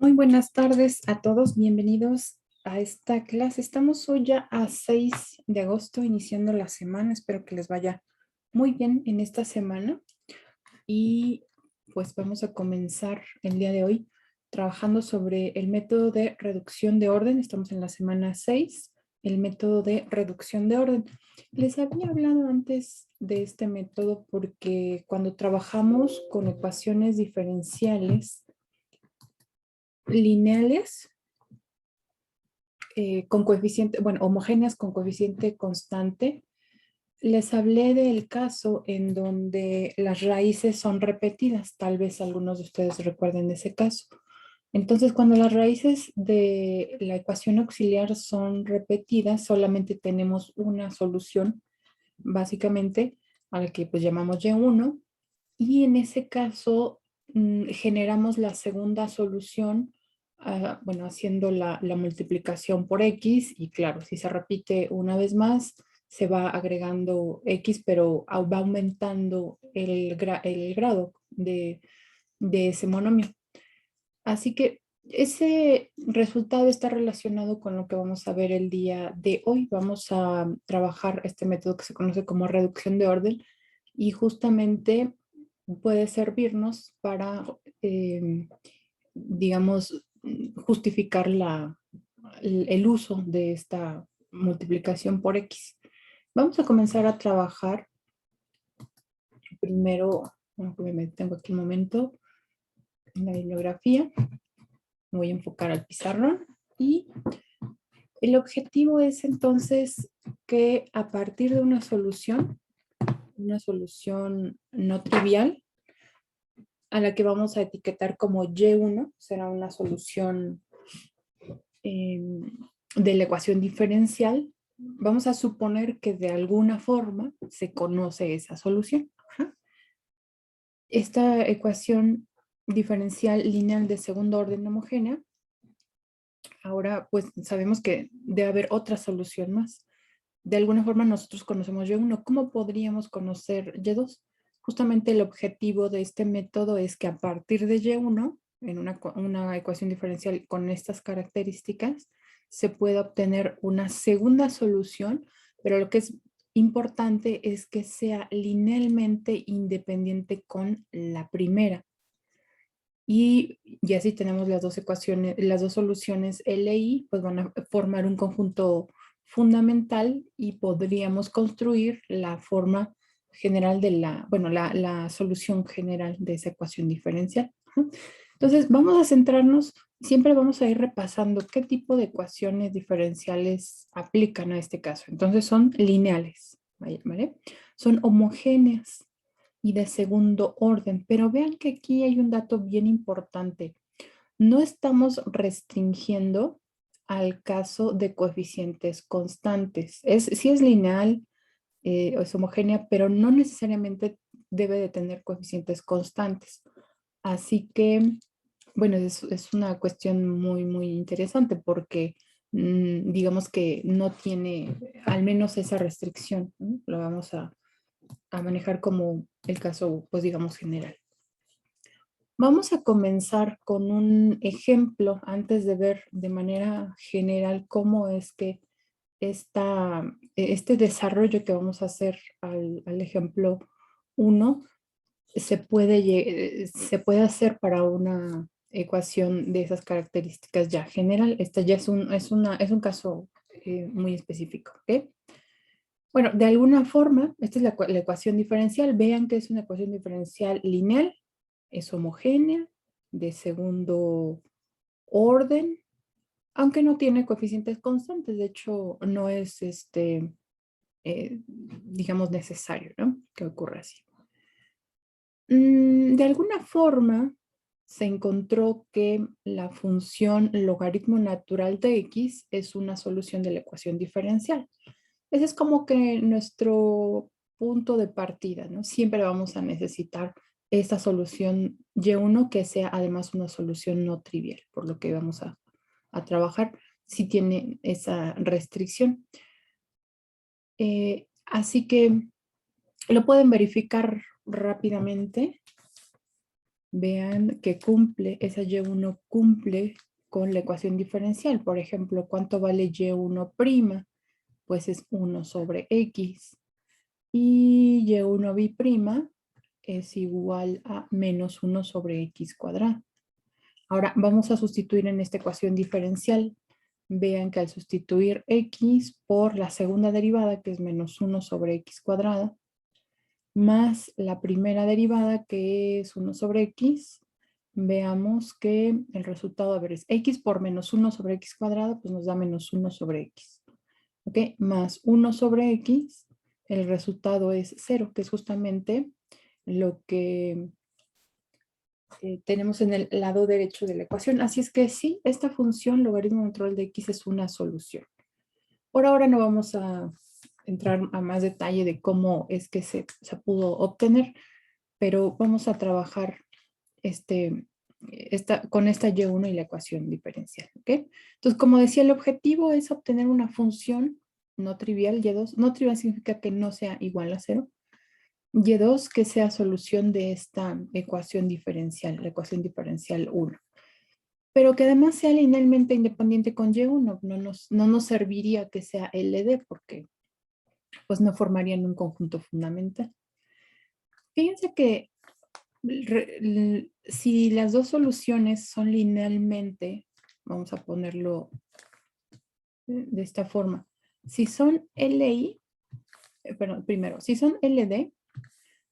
Muy buenas tardes a todos, bienvenidos a esta clase. Estamos hoy ya a 6 de agosto, iniciando la semana. Espero que les vaya muy bien en esta semana. Y pues vamos a comenzar el día de hoy trabajando sobre el método de reducción de orden. Estamos en la semana 6, el método de reducción de orden. Les había hablado antes de este método porque cuando trabajamos con ecuaciones diferenciales lineales, con coeficiente, bueno, homogéneas con coeficiente constante, les hablé del caso en donde las raíces son repetidas. Tal vez algunos de ustedes recuerden ese caso. Entonces, cuando las raíces de la ecuación auxiliar son repetidas, solamente tenemos una solución, básicamente, a la que pues llamamos Y1, y en ese caso generamos la segunda solución, bueno, haciendo la multiplicación por X, y claro, si se repite una vez más, se va agregando X, pero va aumentando el grado de ese monomio. Así que ese resultado está relacionado con lo que vamos a ver el día de hoy. Vamos a trabajar este método que se conoce como reducción de orden y justamente puede servirnos para, digamos, justificar el uso de esta multiplicación por X. Vamos a comenzar a trabajar primero, bueno, me tengo aquí un momento en la bibliografía. Me voy a enfocar al pizarrón y el objetivo es entonces que a partir de una solución no trivial, a la que vamos a etiquetar como Y1, será una solución eh, de la ecuación diferencial. Vamos a suponer que de alguna forma se conoce esa solución. Ajá. Esta ecuación diferencial lineal de segundo orden homogénea, ahora pues sabemos que debe haber otra solución más. De alguna forma nosotros conocemos Y1. ¿Cómo podríamos conocer Y2? Justamente el objetivo de este método es que a partir de Y1, en una ecuación diferencial con estas características, se pueda obtener una segunda solución, pero lo que es importante es que sea linealmente independiente con la primera. Y así tenemos las dos ecuaciones, las dos soluciones L y I, pues van a formar un conjunto fundamental y podríamos construir la forma general de bueno, la solución general de esa ecuación diferencial. Entonces, vamos a centrarnos, siempre vamos a ir repasando qué tipo de ecuaciones diferenciales aplican a este caso. Entonces, son lineales, ¿vale? Son homogéneas y de segundo orden. Pero vean que aquí hay un dato bien importante. No estamos restringiendo al caso de coeficientes constantes. Sí es lineal, es homogénea, pero no necesariamente debe de tener coeficientes constantes. Así que, bueno, es una cuestión muy, muy interesante porque digamos que no tiene al menos esa restricción, ¿no? Lo vamos a manejar como el caso, pues digamos, general. Vamos a comenzar con un ejemplo antes de ver de manera general cómo es que este desarrollo que vamos a hacer al ejemplo 1 se puede hacer para una ecuación de esas características ya general. Esta ya es un caso muy específico, ¿ok? Bueno, de alguna forma, esta es la ecuación diferencial. Vean que es una ecuación diferencial lineal, es homogénea, de segundo orden, aunque no tiene coeficientes constantes. De hecho, no es, digamos, necesario, ¿no? Que ocurra así. De alguna forma, se encontró que la función logaritmo natural de x es una solución de la ecuación diferencial. Ese es como que nuestro punto de partida, ¿no? Siempre vamos a necesitar esta solución Y1 que sea además una solución no trivial, por lo que vamos a trabajar si tiene esa restricción. Así que lo pueden verificar rápidamente. vean que cumple, esa Y1 cumple con la ecuación diferencial. Por ejemplo, ¿cuánto vale Y1'? Pues es 1 sobre X. Y Y1' es igual a menos 1 sobre X cuadrado. Ahora vamos a sustituir en esta ecuación diferencial. Vean que al sustituir X por la segunda derivada, que es menos 1 sobre X cuadrada, más la primera derivada, que es 1 sobre X, veamos que el resultado, a ver, es X por menos 1 sobre X cuadrado, pues nos da menos 1 sobre X. ¿Ok? Más 1 sobre X, el resultado es 0, que es justamente lo que tenemos en el lado derecho de la ecuación. Así es que sí, esta función logaritmo natural de X es una solución. Por ahora no vamos a entrar a más detalle de cómo es que se pudo obtener, pero vamos a trabajar con esta Y1 y la ecuación diferencial. ¿Ok? Entonces, como decía, el objetivo es obtener una función no trivial, Y2. No trivial significa que no sea igual a 0. Y2 que sea solución de esta ecuación diferencial, la ecuación diferencial 1. Pero que además sea linealmente independiente con Y1. No nos serviría que sea LD porque pues no formarían un conjunto fundamental. Fíjense que si las dos soluciones son linealmente, vamos a ponerlo de esta forma, si son LI, perdón, primero, si son LD,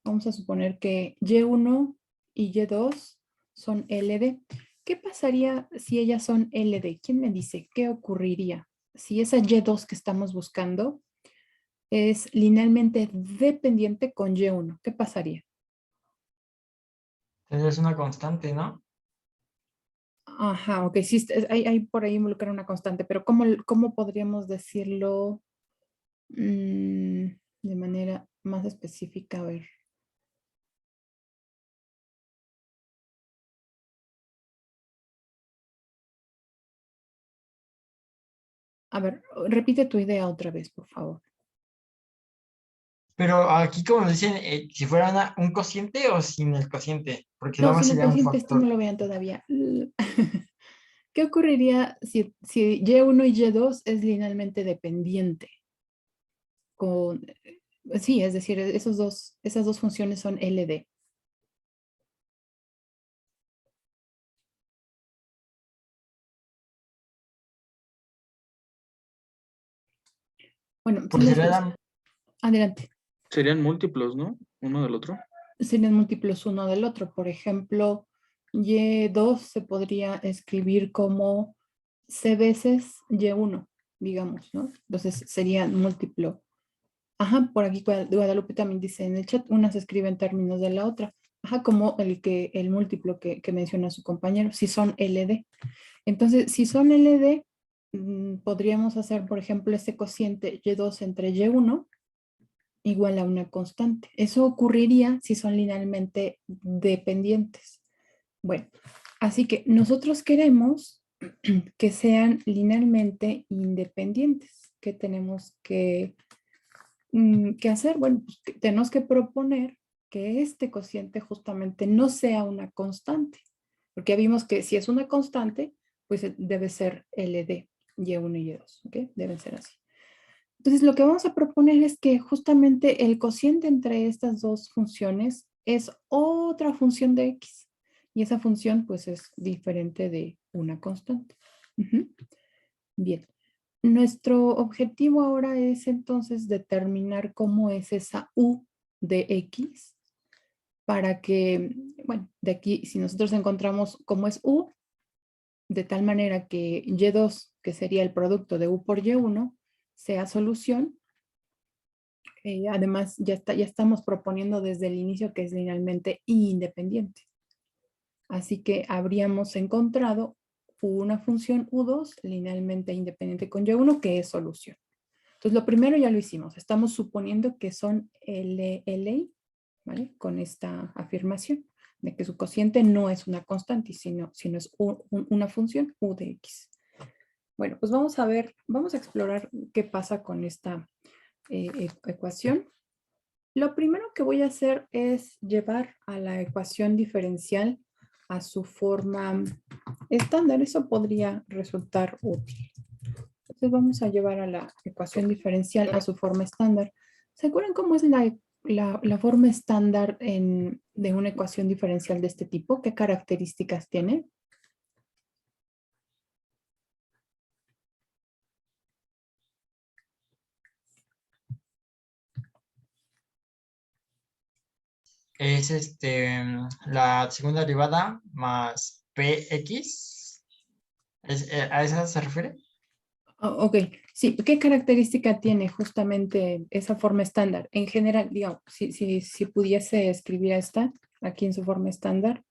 vamos a suponer que Y1 y Y2 son LD. ¿Qué pasaría si ellas son LD? ¿Quién me dice qué ocurriría si esa Y2 que estamos buscando es linealmente dependiente con Y1? ¿Qué pasaría? Es una constante, ¿no? Ajá, ok, sí, hay por ahí involucrar una constante, pero ¿cómo podríamos decirlo de manera más específica? A ver, repite tu idea otra vez, por favor. Pero aquí, como dicen, si fuera un cociente o sin el cociente, porque No, nada más sin el sería un cociente, esto no factor. lo vean todavía. ¿Qué ocurriría si Y1 y Y2 es linealmente dependiente? Sí, es decir, esas dos funciones son LD. Bueno, si Pues las sería dos, adelante, Serían múltiplos, ¿no? Uno del otro. serían múltiplos uno del otro. Por ejemplo, Y2 se podría escribir como C veces Y1, digamos, ¿no? Entonces sería múltiplo. Ajá, por aquí Guadalupe también dice en el chat, una se escribe en términos de la otra. Ajá, como el múltiplo que menciona su compañero, si son LD. Entonces, si son LD, podríamos hacer, por ejemplo, este cociente Y2 entre Y1 igual a una constante. Eso ocurriría si son linealmente dependientes. Bueno, así que nosotros queremos que sean linealmente independientes. ¿Qué tenemos que hacer? Bueno, pues tenemos que proponer que este cociente justamente no sea una constante, porque ya vimos que si es una constante, pues debe ser LD, Y1 y Y2, ¿ok? Deben ser así. Entonces, lo que vamos a proponer es que justamente el cociente entre estas dos funciones es otra función de X, y esa función pues es diferente de una constante. Bien. Nuestro objetivo ahora es entonces determinar cómo es esa U de X para que, bueno, de aquí si nosotros encontramos cómo es U, de tal manera que Y2, que sería el producto de U por Y1, sea solución. Además, ya estamos proponiendo desde el inicio que es linealmente independiente. Así que habríamos encontrado una función U2 linealmente independiente con Y1 que es solución. Entonces, lo primero ya lo hicimos. Estamos suponiendo que son LI, ¿vale? Con esta afirmación de que su cociente no es una constante, sino es una función U de X. Bueno, pues vamos a ver, vamos a explorar qué pasa con esta ecuación. Lo primero que voy a hacer es llevar a la ecuación diferencial a su forma estándar. Eso podría resultar útil. Entonces vamos a llevar a la ecuación diferencial a su forma estándar. ¿Se acuerdan cómo es la forma estándar de una ecuación diferencial de este tipo? ¿Qué características tiene? Es la segunda derivada más px. ¿A esa se refiere? Ok, sí. ¿Qué característica tiene justamente esa forma estándar? En general, digamos, si pudiese escribir esta aquí en su forma estándar,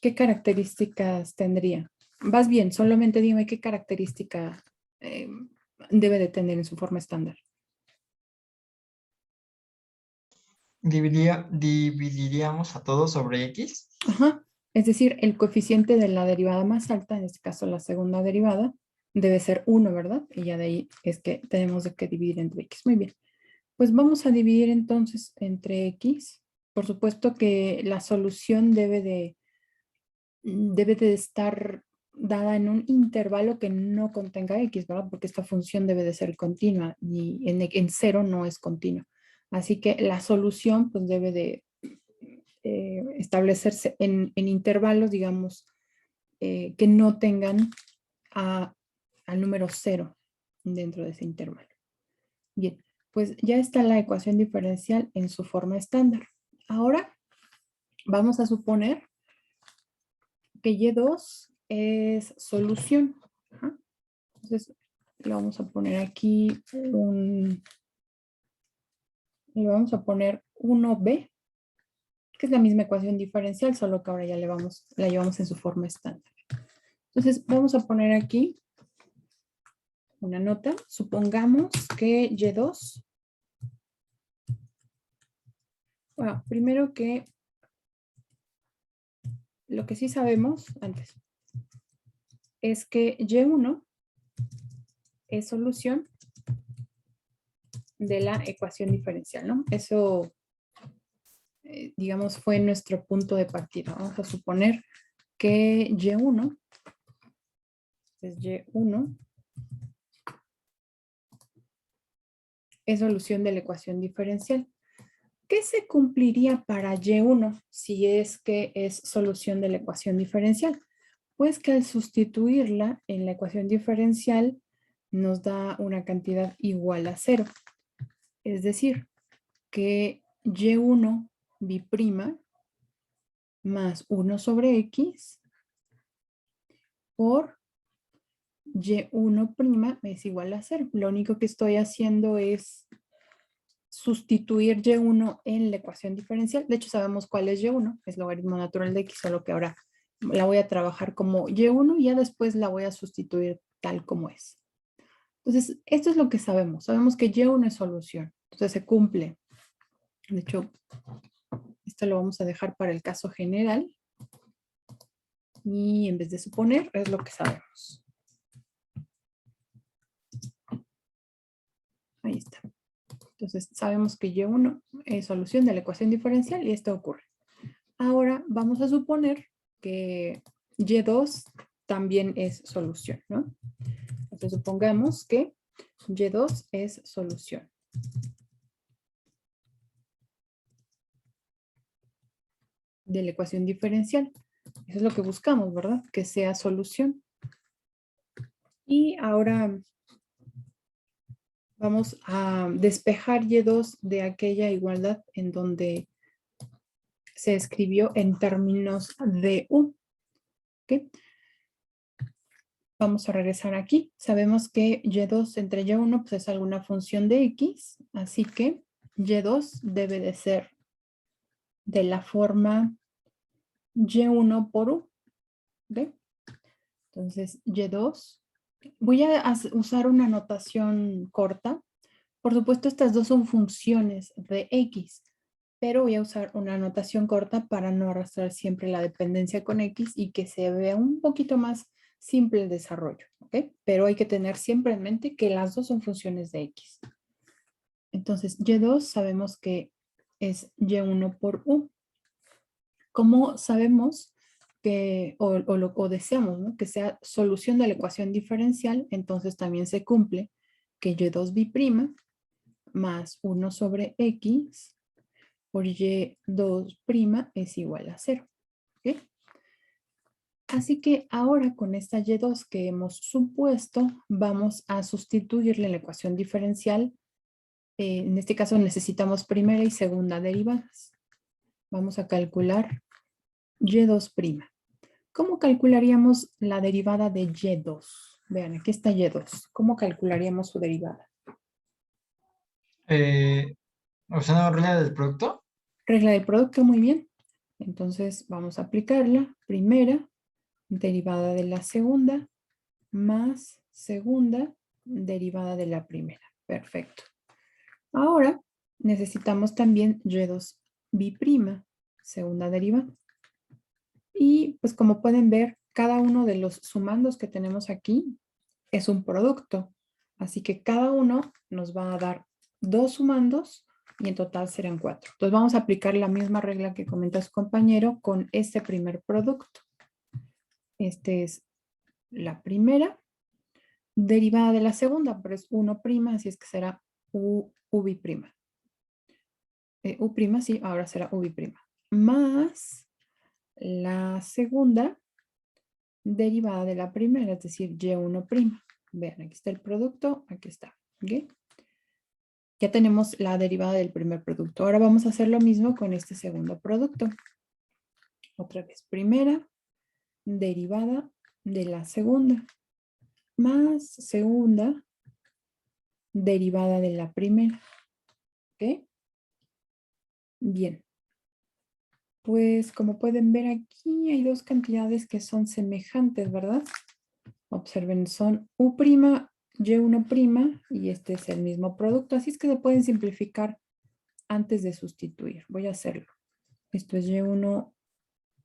¿qué características tendría? Vas bien, solamente dime qué característica debe de tener en su forma estándar. Dividiríamos a todo sobre x. Ajá. Es decir, el coeficiente de la derivada más alta, en este caso la segunda derivada, debe ser 1, ¿verdad? Y ya de ahí es que tenemos que dividir entre x. Muy bien. Pues vamos a dividir entonces entre x. Por supuesto que la solución debe de estar dada en un intervalo que no contenga x, ¿verdad? Porque esta función debe de ser continua y en 0 no es continua. Así que la solución pues debe de establecerse en intervalos, digamos, que no tengan al número 0 dentro de ese intervalo. Bien, pues ya está la ecuación diferencial en su forma estándar. Ahora vamos a suponer que Y2 es solución. Ajá. Entonces, le vamos a poner aquí le vamos a poner 1b, que es la misma ecuación diferencial, solo que ahora ya la llevamos en su forma estándar. Entonces, vamos a poner aquí una nota. Supongamos que Y2, bueno, primero que lo que sí sabemos antes es que Y1 es solución de la ecuación diferencial, ¿no? Eso, digamos, fue nuestro punto de partida. Vamos a suponer que Y1 es solución de la ecuación diferencial. ¿Qué se cumpliría para Y1 si es que es solución de la ecuación diferencial? Pues que al sustituirla en la ecuación diferencial nos da una cantidad igual a 0. Es decir, que Y1 bi'prima más 1 sobre X por Y1' es igual a 0. Lo único que estoy haciendo es sustituir Y1 en la ecuación diferencial. De hecho, sabemos cuál es Y1, es logaritmo natural de X, solo que ahora la voy a trabajar como Y1 y ya después la voy a sustituir tal como es. Entonces, esto es lo que sabemos. Sabemos que Y1 es solución. Entonces, se cumple. De hecho, esto lo vamos a dejar para el caso general. Y en vez de suponer, es lo que sabemos. Ahí está. Entonces, sabemos que Y1 es solución de la ecuación diferencial y esto ocurre. Ahora vamos a suponer que Y2 también es solución, ¿no? Entonces, supongamos que Y2 es solución de la ecuación diferencial. Eso es lo que buscamos, ¿verdad? Que sea solución. Y ahora vamos a despejar Y2 de aquella igualdad en donde se escribió en términos de U. ¿Okay? Vamos a regresar aquí. Sabemos que Y2 entre Y1 pues es alguna función de X, así que Y2 debe de ser de la forma Y1 por U. ¿Okay? Entonces, Y2. Voy a usar una notación corta. Por supuesto, estas dos son funciones de X, pero voy a usar una notación corta para no arrastrar siempre la dependencia con X y que se vea un poquito más simple el desarrollo, ¿ok? Pero hay que tener siempre en mente que las dos son funciones de X. Entonces, Y2 sabemos que es Y1 por U. ¿Cómo sabemos o deseamos, ¿no?, que sea solución de la ecuación diferencial, entonces también se cumple que y2b' más 1 sobre x por y2' es igual a 0. ¿Ok? Así que ahora con esta y2 que hemos supuesto, vamos a sustituirle en la ecuación diferencial. En este caso necesitamos primera y segunda derivadas. Vamos a calcular y2'. ¿Cómo calcularíamos la derivada de y2? Vean, aquí está y2. ¿Cómo calcularíamos su derivada? Usando la regla del producto. Regla del producto, muy bien. Entonces vamos a aplicarla. Primera, derivada de la segunda, más segunda, derivada de la primera. Perfecto. Ahora necesitamos también y2b', segunda derivada. Y pues como pueden ver, cada uno de los sumandos que tenemos aquí es un producto. Así que cada uno nos va a dar 2 sumandos y en total serán 4. Entonces vamos a aplicar la misma regla que comenta su compañero con este primer producto. Este es la primera derivada de la segunda, pero es 1', así es que será uv'. U', sí, ahora será uv'. Más la segunda derivada de la primera, es decir, y1'. Vean, aquí está el producto, aquí está. ¿Okay? Ya tenemos la derivada del primer producto. Ahora vamos a hacer lo mismo con este segundo producto. Otra vez, primera derivada de la segunda, más segunda derivada de la primera. ¿Ok? Bien. Pues como pueden ver aquí hay dos cantidades que son semejantes, ¿verdad? Observen, son U', Y1' y este es el mismo producto. Así es que se pueden simplificar antes de sustituir. Voy a hacerlo. Esto es Y1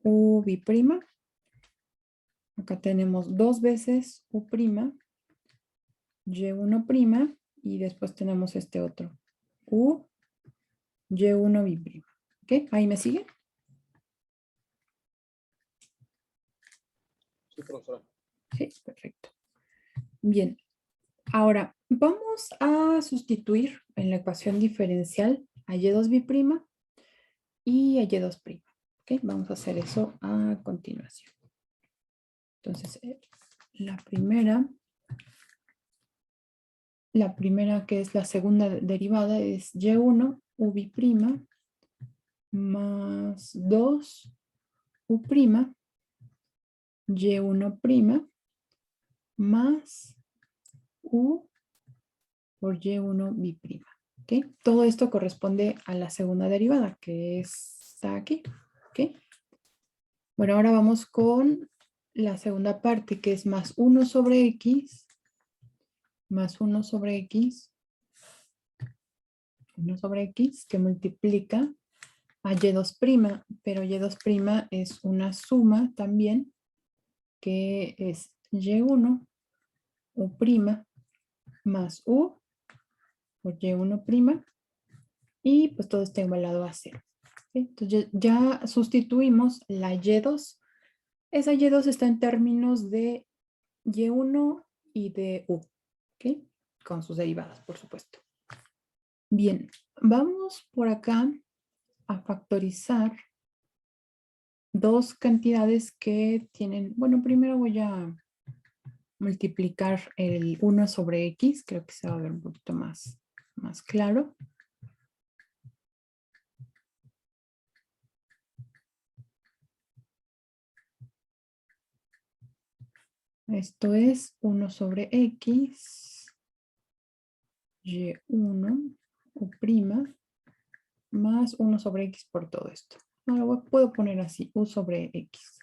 UV'. Acá tenemos 2 veces U', Y1' y después tenemos este otro. U, Y1B'. ¿Ok? ¿Ahí me sigue? Sí, profesora. Sí, perfecto. Bien. Ahora, vamos a sustituir en la ecuación diferencial a Y2B' y a Y2'. ¿Ok? Vamos a hacer eso a continuación. Entonces, la primera que es la segunda derivada es Y1 UV' más 2 U', Y1' más U por Y1B'. ¿Okay? Todo esto corresponde a la segunda derivada, que es aquí. ¿Okay? Bueno, ahora vamos con la segunda parte, que es más 1 sobre X, más 1 sobre X, 1 sobre X, que multiplica a Y2', pero Y2' es una suma también, que es Y1 U' más U por Y1', y pues todo está igualado a 0. ¿Sí? Entonces ya sustituimos la Y2. Esa Y2 está en términos de Y1 y de U. ¿Ok? Con sus derivadas, por supuesto. Bien, vamos por acá a factorizar dos cantidades que tienen, bueno, primero voy a multiplicar el 1 sobre X, creo que se va a ver un poquito más claro. Esto es 1 sobre X, Y1, U', más 1 sobre X por todo esto. No lo puedo poner así, U sobre X.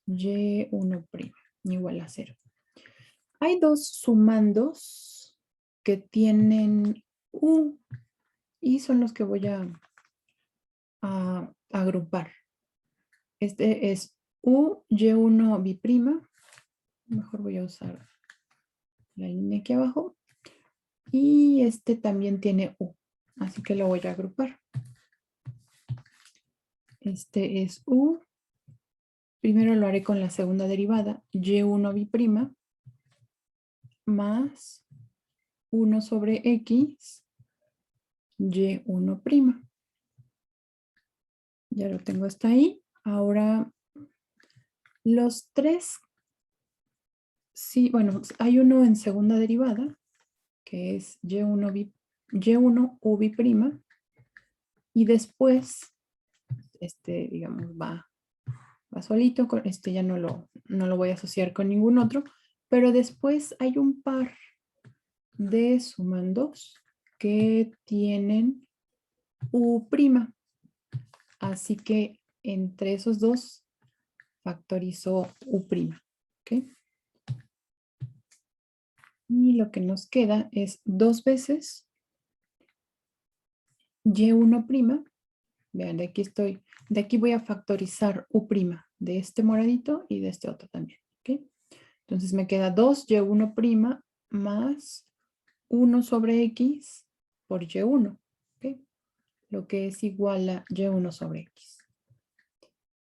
Y1' igual a 0. Hay dos sumandos que tienen U y son los que voy a agrupar. Este es U, Y1B'. Mejor voy a usar la línea aquí abajo. Y este también tiene U. Así que lo voy a agrupar. Este es U Primero lo haré con la segunda derivada, y1 bi'prima más 1 sobre x, y1 prima. Ya lo tengo hasta ahí. Ahora, los tres, sí, bueno, hay uno en segunda derivada, que es y1 u bi'prima, y después, digamos, va solito, ya no lo voy a asociar con ningún otro, pero después hay un par de sumandos que tienen u'. Así que entre esos dos factorizo u'. ¿Ok? Y lo que nos queda es 2 veces y1'. Vean, de aquí voy a factorizar u', de este moradito y de este otro también. ¿Ok? Entonces me queda 2 y1' más 1 sobre x por y1. ¿Ok? Lo que es igual a y1 sobre x.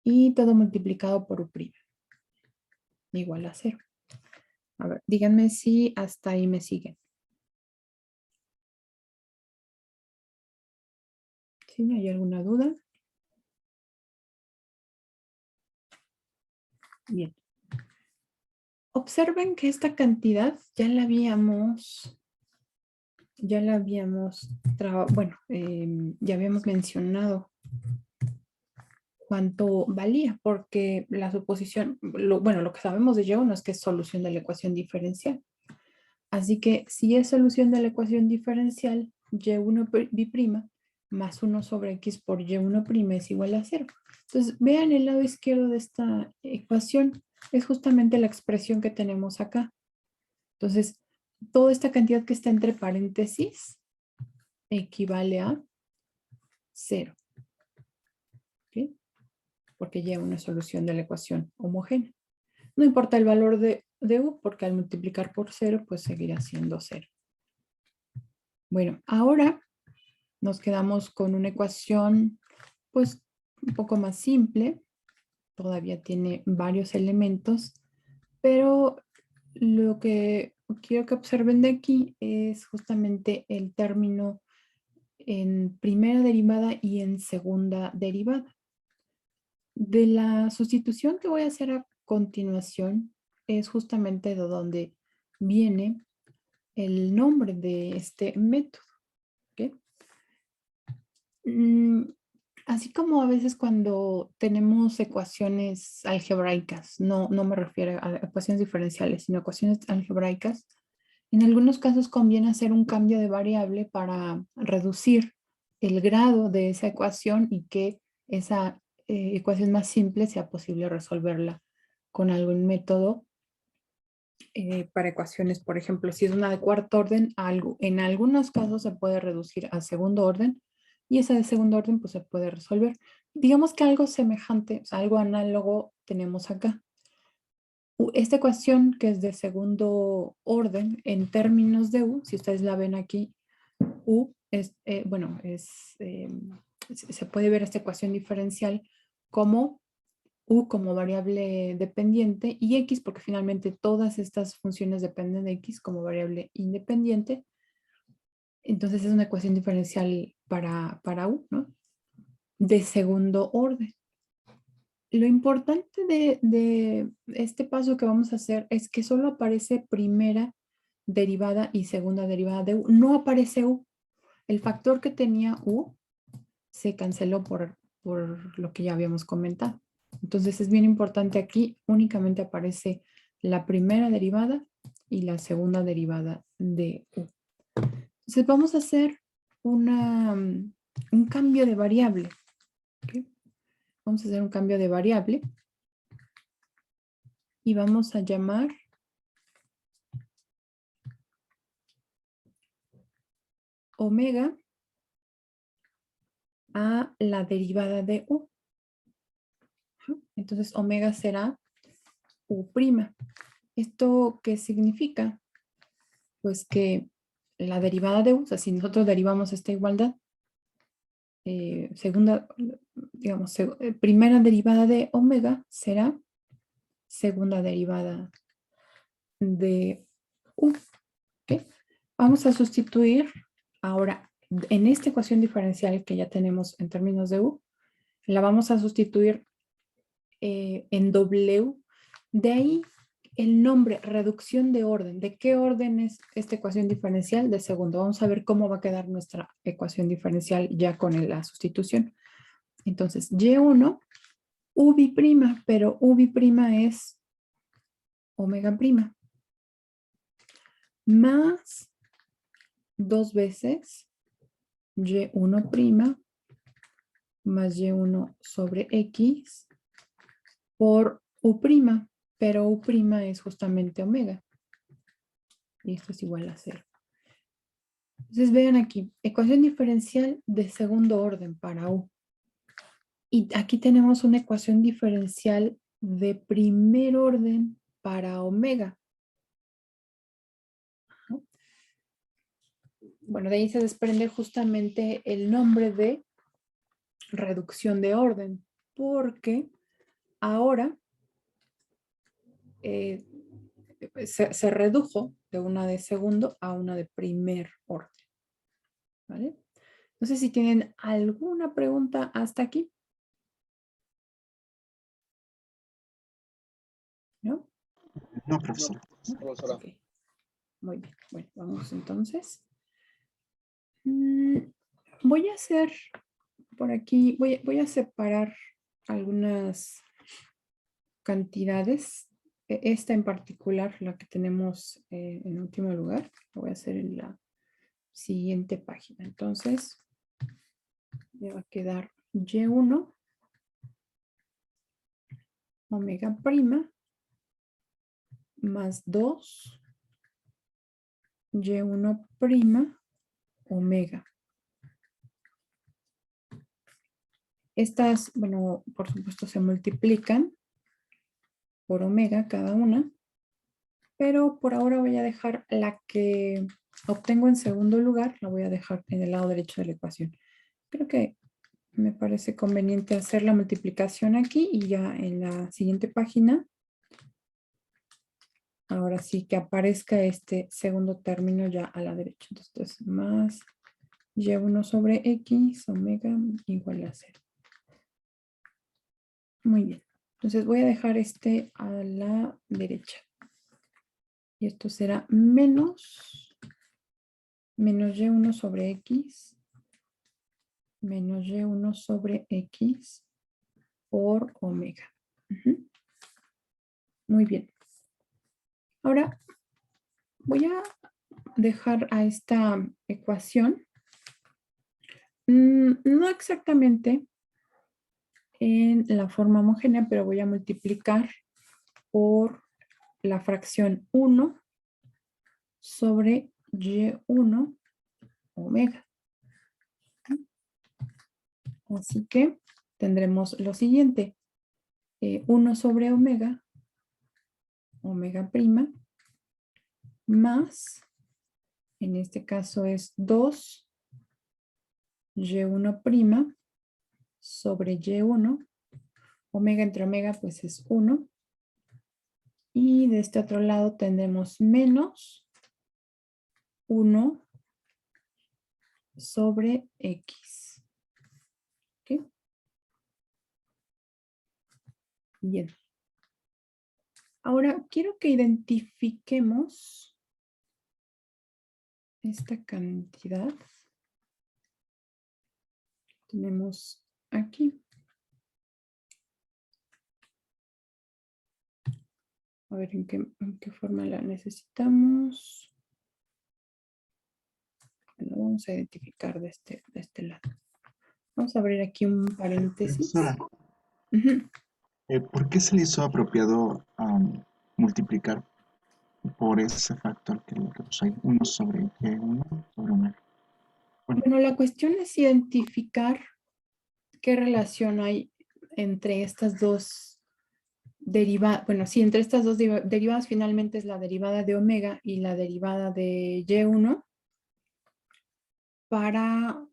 Y todo multiplicado por u', igual a 0. A ver, díganme si hasta ahí me siguen. ¿Sí? ¿Hay alguna duda? Bien. Observen que esta cantidad ya la habíamos mencionado cuánto valía, porque la suposición, lo que sabemos de y1 es que es solución de la ecuación diferencial. Así que si es solución de la ecuación diferencial, y1 bi'prima más 1 sobre x por y1' es igual a 0. Entonces, vean el lado izquierdo de esta ecuación. Es justamente la expresión que tenemos acá. Entonces, toda esta cantidad que está entre paréntesis equivale a 0. ¿Ok? Porque lleva una solución de la ecuación homogénea. No importa el valor de u, porque al multiplicar por 0, pues seguirá siendo 0. Bueno, ahora nos quedamos con una ecuación, pues, un poco más simple. Todavía tiene varios elementos, pero lo que quiero que observen de aquí es justamente el término en primera derivada y en segunda derivada. De la sustitución que voy a hacer a continuación es justamente de donde viene el nombre de este método. ¿Okay? Así como a veces cuando tenemos ecuaciones algebraicas, no me refiero a ecuaciones diferenciales, sino ecuaciones algebraicas, en algunos casos conviene hacer un cambio de variable para reducir el grado de esa ecuación y que esa ecuación más simple sea posible resolverla con algún método para ecuaciones. Por ejemplo, si es una de cuarto orden, en algunos casos se puede reducir a segundo orden y esa de segundo orden pues se puede resolver. Digamos que algo semejante, o sea, algo análogo tenemos acá. Esta ecuación que es de segundo orden en términos de u, si ustedes la ven aquí, u es, se puede ver esta ecuación diferencial como u como variable dependiente y x, porque finalmente todas estas funciones dependen de x como variable independiente. Entonces es una ecuación diferencial para u, ¿no? De segundo orden. Lo importante de este paso que vamos a hacer es que solo aparece primera derivada y segunda derivada de u. No aparece u. El factor que tenía u se canceló por lo que ya habíamos comentado. Entonces es bien importante aquí, únicamente aparece la primera derivada y la segunda derivada de u. Entonces vamos a hacer un cambio de variable. ¿Okay? Vamos a hacer un cambio de variable y vamos a llamar omega a la derivada de u. Entonces omega será u'. ¿Esto qué significa? Pues que la derivada de u, o sea, si nosotros derivamos esta igualdad, segunda, digamos, primera derivada de omega será segunda derivada de u. ¿Ok? Vamos a sustituir ahora en esta ecuación diferencial que ya tenemos en términos de u, la vamos a sustituir en W. De ahí el nombre, reducción de orden. ¿De qué orden es esta ecuación diferencial? De segundo. Vamos a ver cómo va a quedar nuestra ecuación diferencial ya con la sustitución. Entonces, Y1, UV', pero UV' es omega prima. Más 2 veces Y1' más Y1 sobre X por U', pero U' es justamente omega. Y esto es igual a 0. Entonces vean aquí, ecuación diferencial de segundo orden para U. Y aquí tenemos una ecuación diferencial de primer orden para omega. Bueno, de ahí se desprende justamente el nombre de reducción de orden, porque ahora se redujo de una de segundo a una de primer orden. ¿Vale? No sé si tienen alguna pregunta hasta aquí. ¿No? No, profesor. Ok. Muy bien. Bueno, vamos entonces. Voy a hacer por aquí, voy a separar algunas cantidades. Esta en particular, la que tenemos en último lugar, lo voy a hacer en la siguiente página. Entonces, me va a quedar Y1 omega prima más 2 Y1 prima omega. Estas, bueno, por supuesto se multiplican por omega cada una, pero por ahora voy a dejar la que obtengo en segundo lugar, la voy a dejar en el lado derecho de la ecuación. Creo que me parece conveniente hacer la multiplicación aquí y ya en la siguiente página, ahora sí que aparezca este segundo término ya a la derecha. Entonces, más Y1 sobre X omega igual a 0. Muy bien. Entonces voy a dejar este a la derecha. Y esto será menos Y1 sobre X menos Y1 sobre X por omega. Muy bien. Ahora voy a dejar a esta ecuación no exactamente en la forma homogénea, pero voy a multiplicar por la fracción 1 sobre Y1 omega. Así que tendremos lo siguiente. 1 sobre omega, omega prima, más, en este caso es 2 Y1 prima sobre Y1. Omega entre omega pues es 1. Y de este otro lado tendremos menos 1 sobre X. ¿Ok? Bien. Ahora quiero que identifiquemos esta cantidad. Tenemos aquí. A ver en qué forma la necesitamos. Lo vamos a identificar de este lado. Vamos a abrir aquí un paréntesis. Profesora, ¿por qué se le hizo apropiado multiplicar por ese factor que pues hay 1 sobre Y1 sobre omega? Bueno, la cuestión es identificar qué relación hay entre estas dos derivadas. Bueno, sí, entre estas dos derivadas finalmente es la derivada de omega y la derivada de Y1 para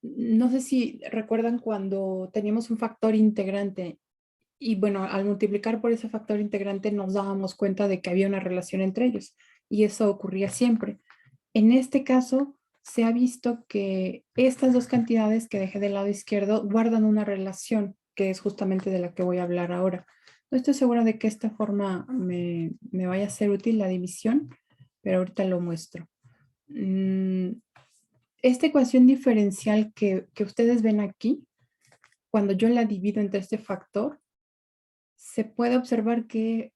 No sé si recuerdan cuando teníamos un factor integrante y bueno, al multiplicar por ese factor integrante nos dábamos cuenta de que había una relación entre ellos y eso ocurría siempre. En este caso, se ha visto que estas dos cantidades que dejé del lado izquierdo guardan una relación, que es justamente de la que voy a hablar ahora. No estoy segura de que esta forma me vaya a ser útil la división, pero ahorita lo muestro. Esta ecuación diferencial que ustedes ven aquí, cuando yo la divido entre este factor, se puede observar que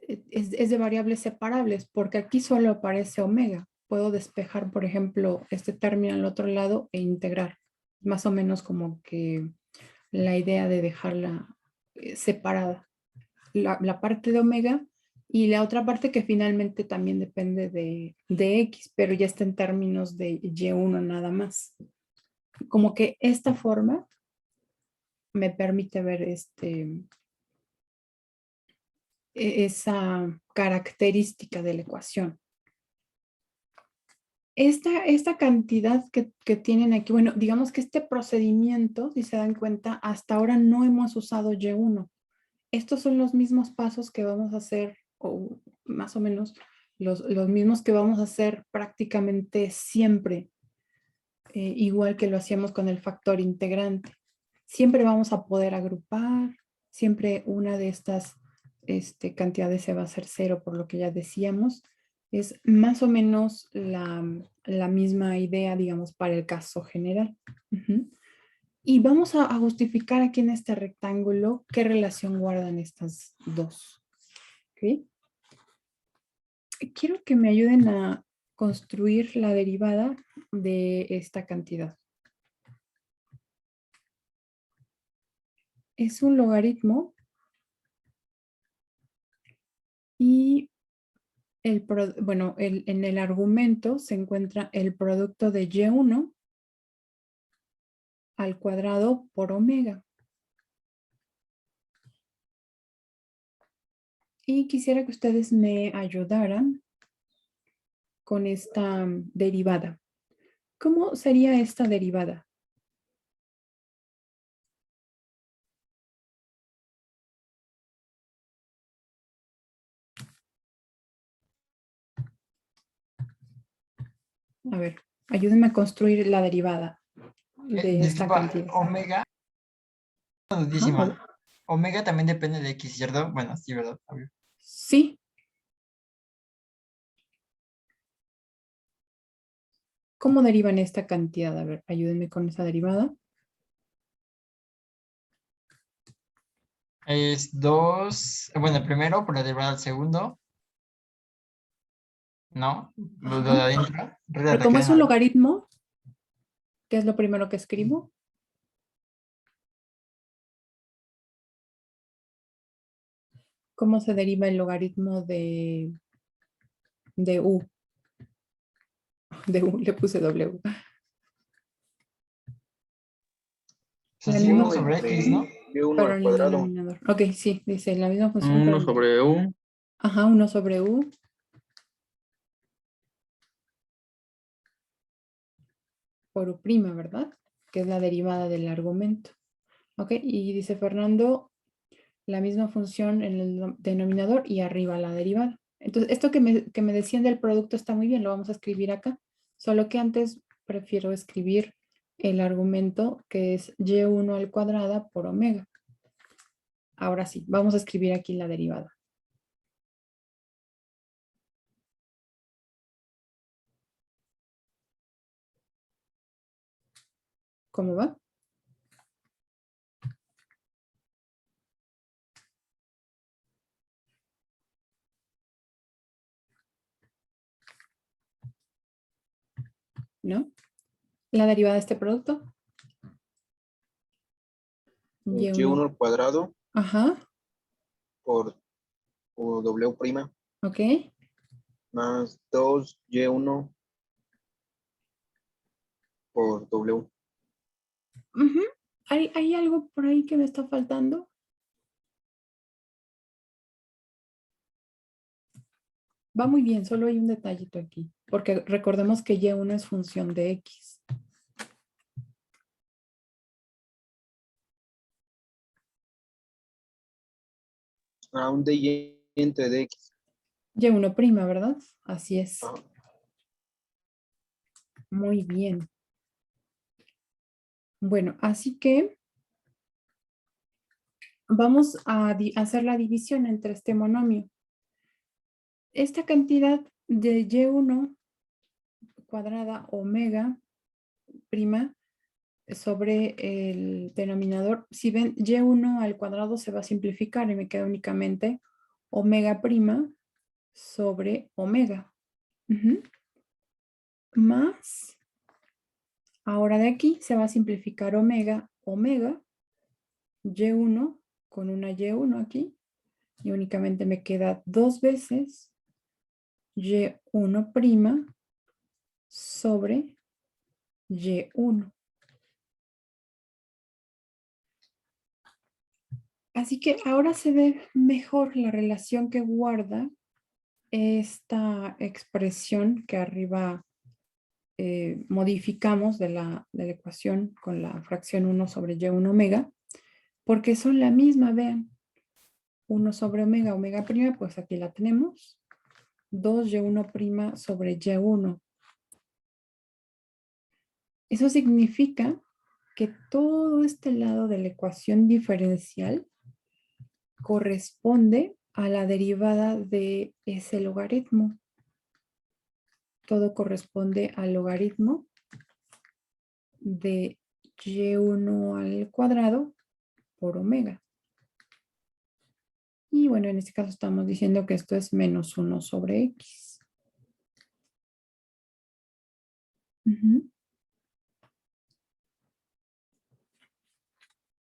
es de variables separables, porque aquí solo aparece omega. Puedo despejar, por ejemplo, este término al otro lado e integrar. Más o menos como que la idea de dejarla separada. La parte de omega y la otra parte que finalmente también depende de X, pero ya está en términos de Y1 nada más. Como que esta forma me permite ver esa característica de la ecuación. Esta cantidad que tienen aquí, bueno, digamos que este procedimiento, si se dan cuenta, hasta ahora no hemos usado Y1. Estos son los mismos pasos que vamos a hacer, o más o menos los mismos que vamos a hacer prácticamente siempre, igual que lo hacíamos con el factor integrante. Siempre vamos a poder agrupar, siempre una de estas cantidades se va a hacer cero, por lo que ya decíamos. Es más o menos la misma idea, digamos, para el caso general. Y vamos a justificar aquí en este rectángulo qué relación guardan estas dos. ¿Okay? Quiero que me ayuden a construir la derivada de esta cantidad. Es un logaritmo y en el argumento se encuentra el producto de Y1 al cuadrado por omega. Y quisiera que ustedes me ayudaran con esta derivada. ¿Cómo sería esta derivada? A ver, ayúdenme a construir la derivada de esta Disculpa, cantidad. omega, Ajá, dudísima. Omega también depende de X, ¿cierto? Bueno, sí, ¿verdad? Obvio. sí. ¿Cómo derivan esta cantidad? A ver, ayúdenme con esa derivada. Es 2, bueno, el primero por la derivada del segundo, ¿no? Lo de Ajá. adentro, Pero como es un cadena. logaritmo, ¿qué es lo primero que escribo? ¿Cómo se deriva el logaritmo de U? De U le puse W. O sea, La sí, misma 1 sobre X, ¿no? Y1 pero al en el cuadrado denominador. Ok, sí, dice la misma función, pero 1 sobre U. ajá, 1 sobre U por U', ¿verdad? Que es la derivada del argumento. Ok, y dice Fernando, la misma función en el denominador y arriba la derivada. Entonces, esto que me decían del producto está muy bien, lo vamos a escribir acá. Solo que antes prefiero escribir el argumento que es Y1 al cuadrado por omega. Ahora sí, vamos a escribir aquí la derivada. ¿Cómo va? ¿No? La derivada de este producto. Y1 al cuadrado Ajá, por W' ok. más 2Y1 por W. Ujú. ¿Hay algo por ahí que me está faltando? Va muy bien, solo hay un detallito aquí, porque recordemos que Y1 es función de X. a un dy entre dx. Y1', ¿verdad? Así es. Ajá. Muy bien. Bueno, así que vamos a hacer la división entre este monomio. Esta cantidad de y1 cuadrada omega prima sobre el denominador, si ven, y1 al cuadrado se va a simplificar y me queda únicamente omega prima sobre omega. Más, ahora de aquí se va a simplificar omega, y1 con una y1 aquí, y únicamente me queda 2 veces y1' sobre y1. Así que ahora se ve mejor la relación que guarda esta expresión que arriba modificamos de la ecuación con la fracción 1 sobre y1 omega, porque son la misma, vean. 1 sobre omega, omega prima, pues aquí la tenemos. 2y1' sobre y1. Eso significa que todo este lado de la ecuación diferencial corresponde a la derivada de ese logaritmo. Todo corresponde al logaritmo de y1 al cuadrado por omega. Y bueno, en este caso estamos diciendo que esto es menos 1 sobre x.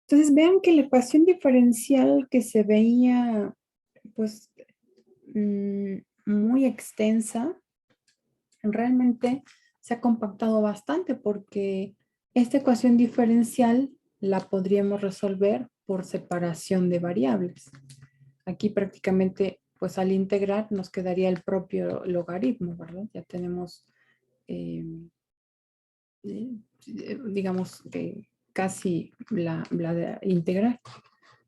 Entonces vean que la ecuación diferencial que se veía pues muy extensa, realmente se ha compactado bastante porque esta ecuación diferencial la podríamos resolver por separación de variables. Aquí prácticamente, pues al integrar nos quedaría el propio logaritmo, ¿verdad? Ya tenemos, digamos, casi la de integral.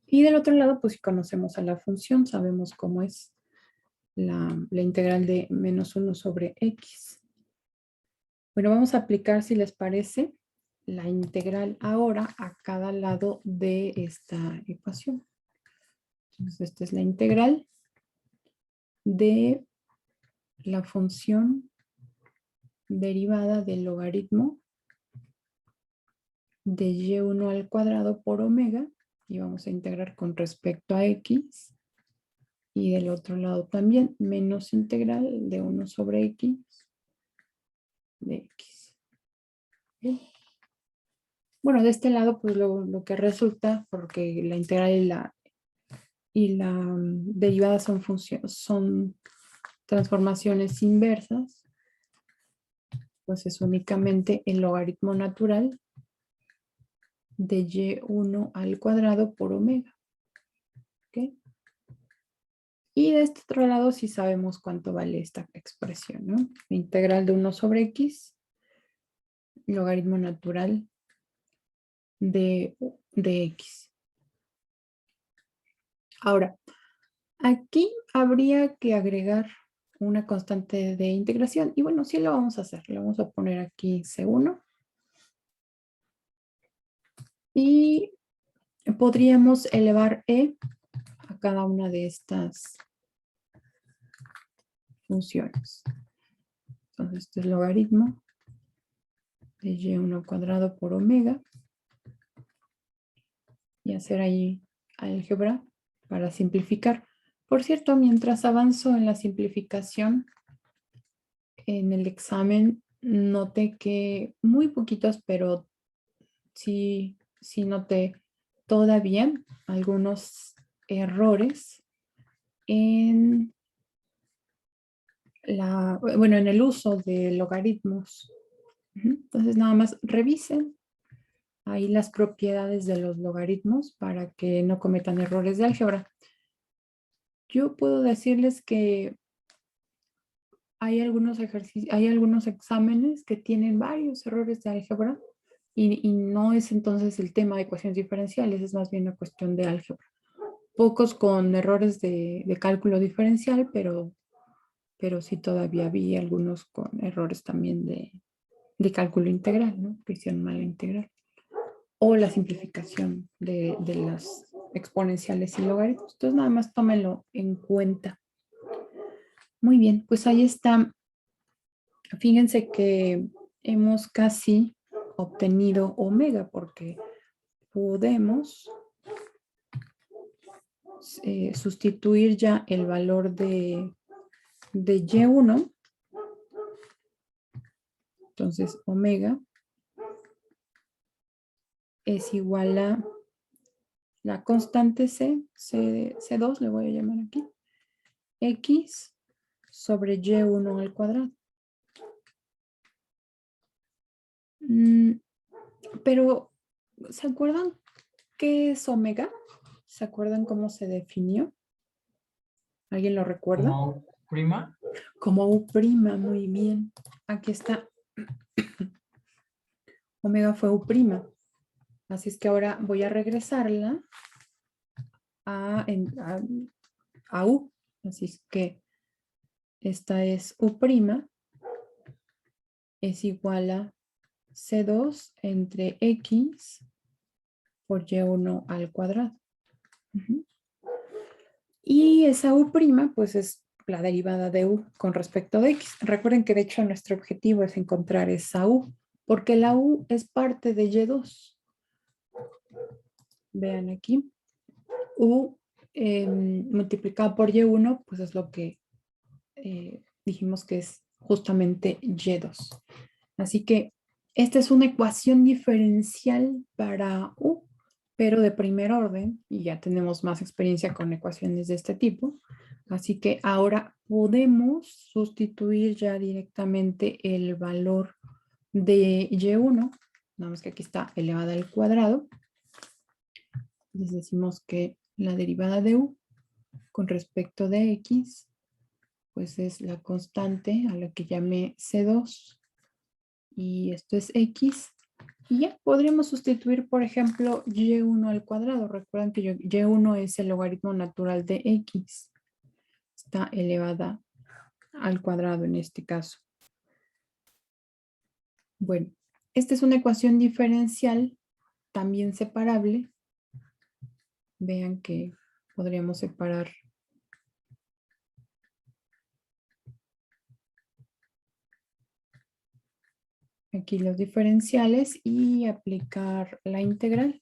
Y del otro lado, pues si conocemos a la función, sabemos cómo es la integral de menos 1 sobre x. Bueno, vamos a aplicar, si les parece, la integral ahora a cada lado de esta ecuación. Entonces, esta es la integral de la función derivada del logaritmo de y1 al cuadrado por omega, y vamos a integrar con respecto a x, y del otro lado también menos integral de 1 sobre x de x. ¿Bien? Bueno, de este lado pues lo que resulta, porque la integral y la derivada son transformaciones inversas, pues es únicamente el logaritmo natural de y1 al cuadrado por omega. ¿Ok? Y de este otro lado sí sabemos cuánto vale esta expresión, ¿no? Integral de 1 sobre x, logaritmo natural de x. Ahora, aquí habría que agregar una constante de integración. Y bueno, sí lo vamos a hacer. Le vamos a poner aquí C1. Y podríamos elevar e a cada una de estas funciones. Entonces, este es el logaritmo de y1 cuadrado por omega. Y hacer ahí álgebra para simplificar. Por cierto, mientras avanzo en la simplificación, en el examen noté que muy poquitos, pero sí noté todavía algunos errores en en el uso de logaritmos. Entonces nada más revisen ahí las propiedades de los logaritmos para que no cometan errores de álgebra. Yo puedo decirles que hay algunos ejercicios, hay algunos exámenes que tienen varios errores de álgebra y no es entonces el tema de ecuaciones diferenciales, es más bien una cuestión de álgebra. pocos con errores de cálculo diferencial, pero sí todavía había algunos con errores también de cálculo integral, ¿no? Que hicieron mal la integral. O la simplificación de las exponenciales y logaritmos. Entonces nada más tómenlo en cuenta. Muy bien, pues ahí está. Fíjense que hemos casi obtenido omega porque podemos sustituir ya el valor de Y1. Entonces omega es igual a la constante C2, le voy a llamar aquí, X sobre Y1 al cuadrado. Pero, ¿se acuerdan qué es omega? ¿Se acuerdan cómo se definió? ¿Alguien lo recuerda? Como prima. Como U', muy bien. Aquí está. Omega fue U'. Así es que ahora voy a regresarla a U. Así es que esta es U', es igual a C2 entre X por Y1 al cuadrado. Y esa U', pues es la derivada de U con respecto de X. Recuerden que de hecho nuestro objetivo es encontrar esa U, porque la U es parte de Y2. Vean aquí. U multiplicado por Y1, pues es lo que dijimos que es justamente Y2. Así que esta es una ecuación diferencial para U, pero de primer orden, y ya tenemos más experiencia con ecuaciones de este tipo. Así que ahora podemos sustituir ya directamente el valor de Y1, nada más que aquí está elevada al cuadrado. Les decimos que la derivada de U con respecto de X, pues es la constante a la que llamé C2. Y esto es X. Y ya podríamos sustituir, por ejemplo, Y1 al cuadrado. Recuerden que Y1 es el logaritmo natural de X. Está elevada al cuadrado en este caso. Bueno, esta es una ecuación diferencial también separable. Vean que podríamos separar aquí los diferenciales y aplicar la integral.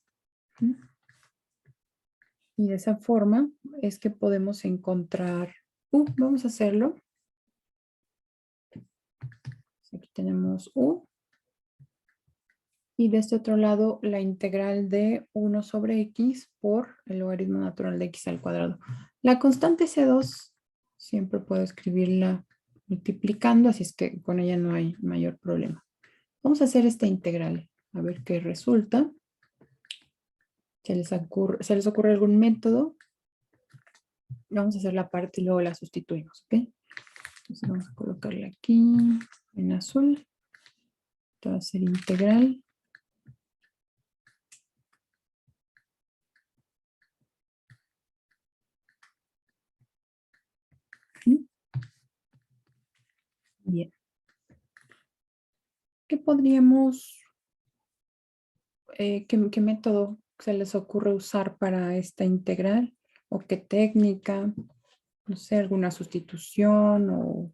Y de esa forma es que podemos encontrar U. Vamos a hacerlo. Aquí tenemos U. Y de este otro lado, la integral de 1 sobre X por el logaritmo natural de X al cuadrado. La constante C2 siempre puedo escribirla multiplicando, así es que con ella no hay mayor problema. Vamos a hacer esta integral, a ver qué resulta. ¿Se les ocurre algún método? Vamos a hacer la parte y luego la sustituimos, ¿ok? Entonces vamos a colocarla aquí en azul. Esto va a ser integral. Bien. ¿Qué podríamos, qué método se les ocurre usar para esta integral? ¿O qué técnica? No sé, alguna sustitución o...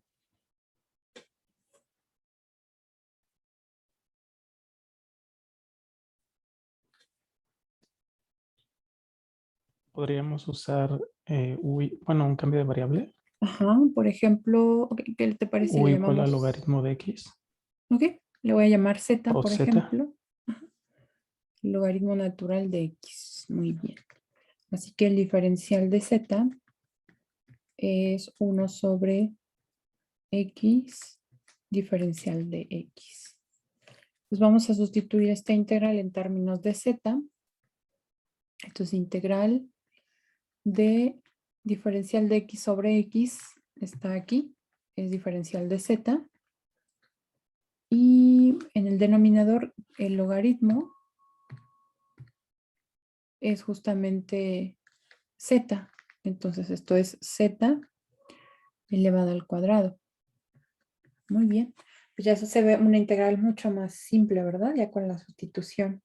Podríamos usar un cambio de variable. Ajá, por ejemplo, ¿qué te parece si U le igual al llamamos? logaritmo de X. Ok, le voy a llamar Z, O por Z. ejemplo. Ajá. Logaritmo natural de X. Muy bien. Así que el diferencial de Z es 1 sobre X diferencial de X. Pues vamos a sustituir esta integral en términos de Z. Esto es integral de diferencial de X sobre X. Está aquí. Es diferencial de Z. Y en el denominador, el logaritmo es justamente z. Entonces esto es z elevado al cuadrado. Muy bien. Pues ya eso se ve una integral mucho más simple, ¿verdad? Ya con la sustitución.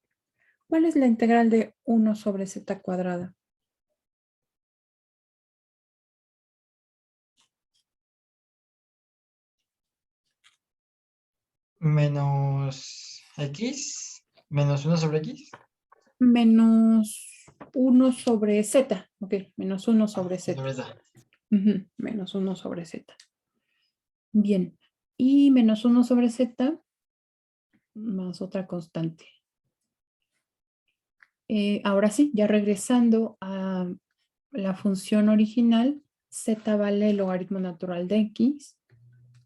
¿Cuál es la integral de 1 sobre z cuadrada? Menos x, menos 1 sobre x. Menos 1 sobre z. Ok, menos 1 sobre z. Sobre esa. Ujú, menos 1 sobre z. Bien. Y menos 1 sobre z más otra constante. Ahora sí, ya regresando a la función original, z vale el logaritmo natural de x.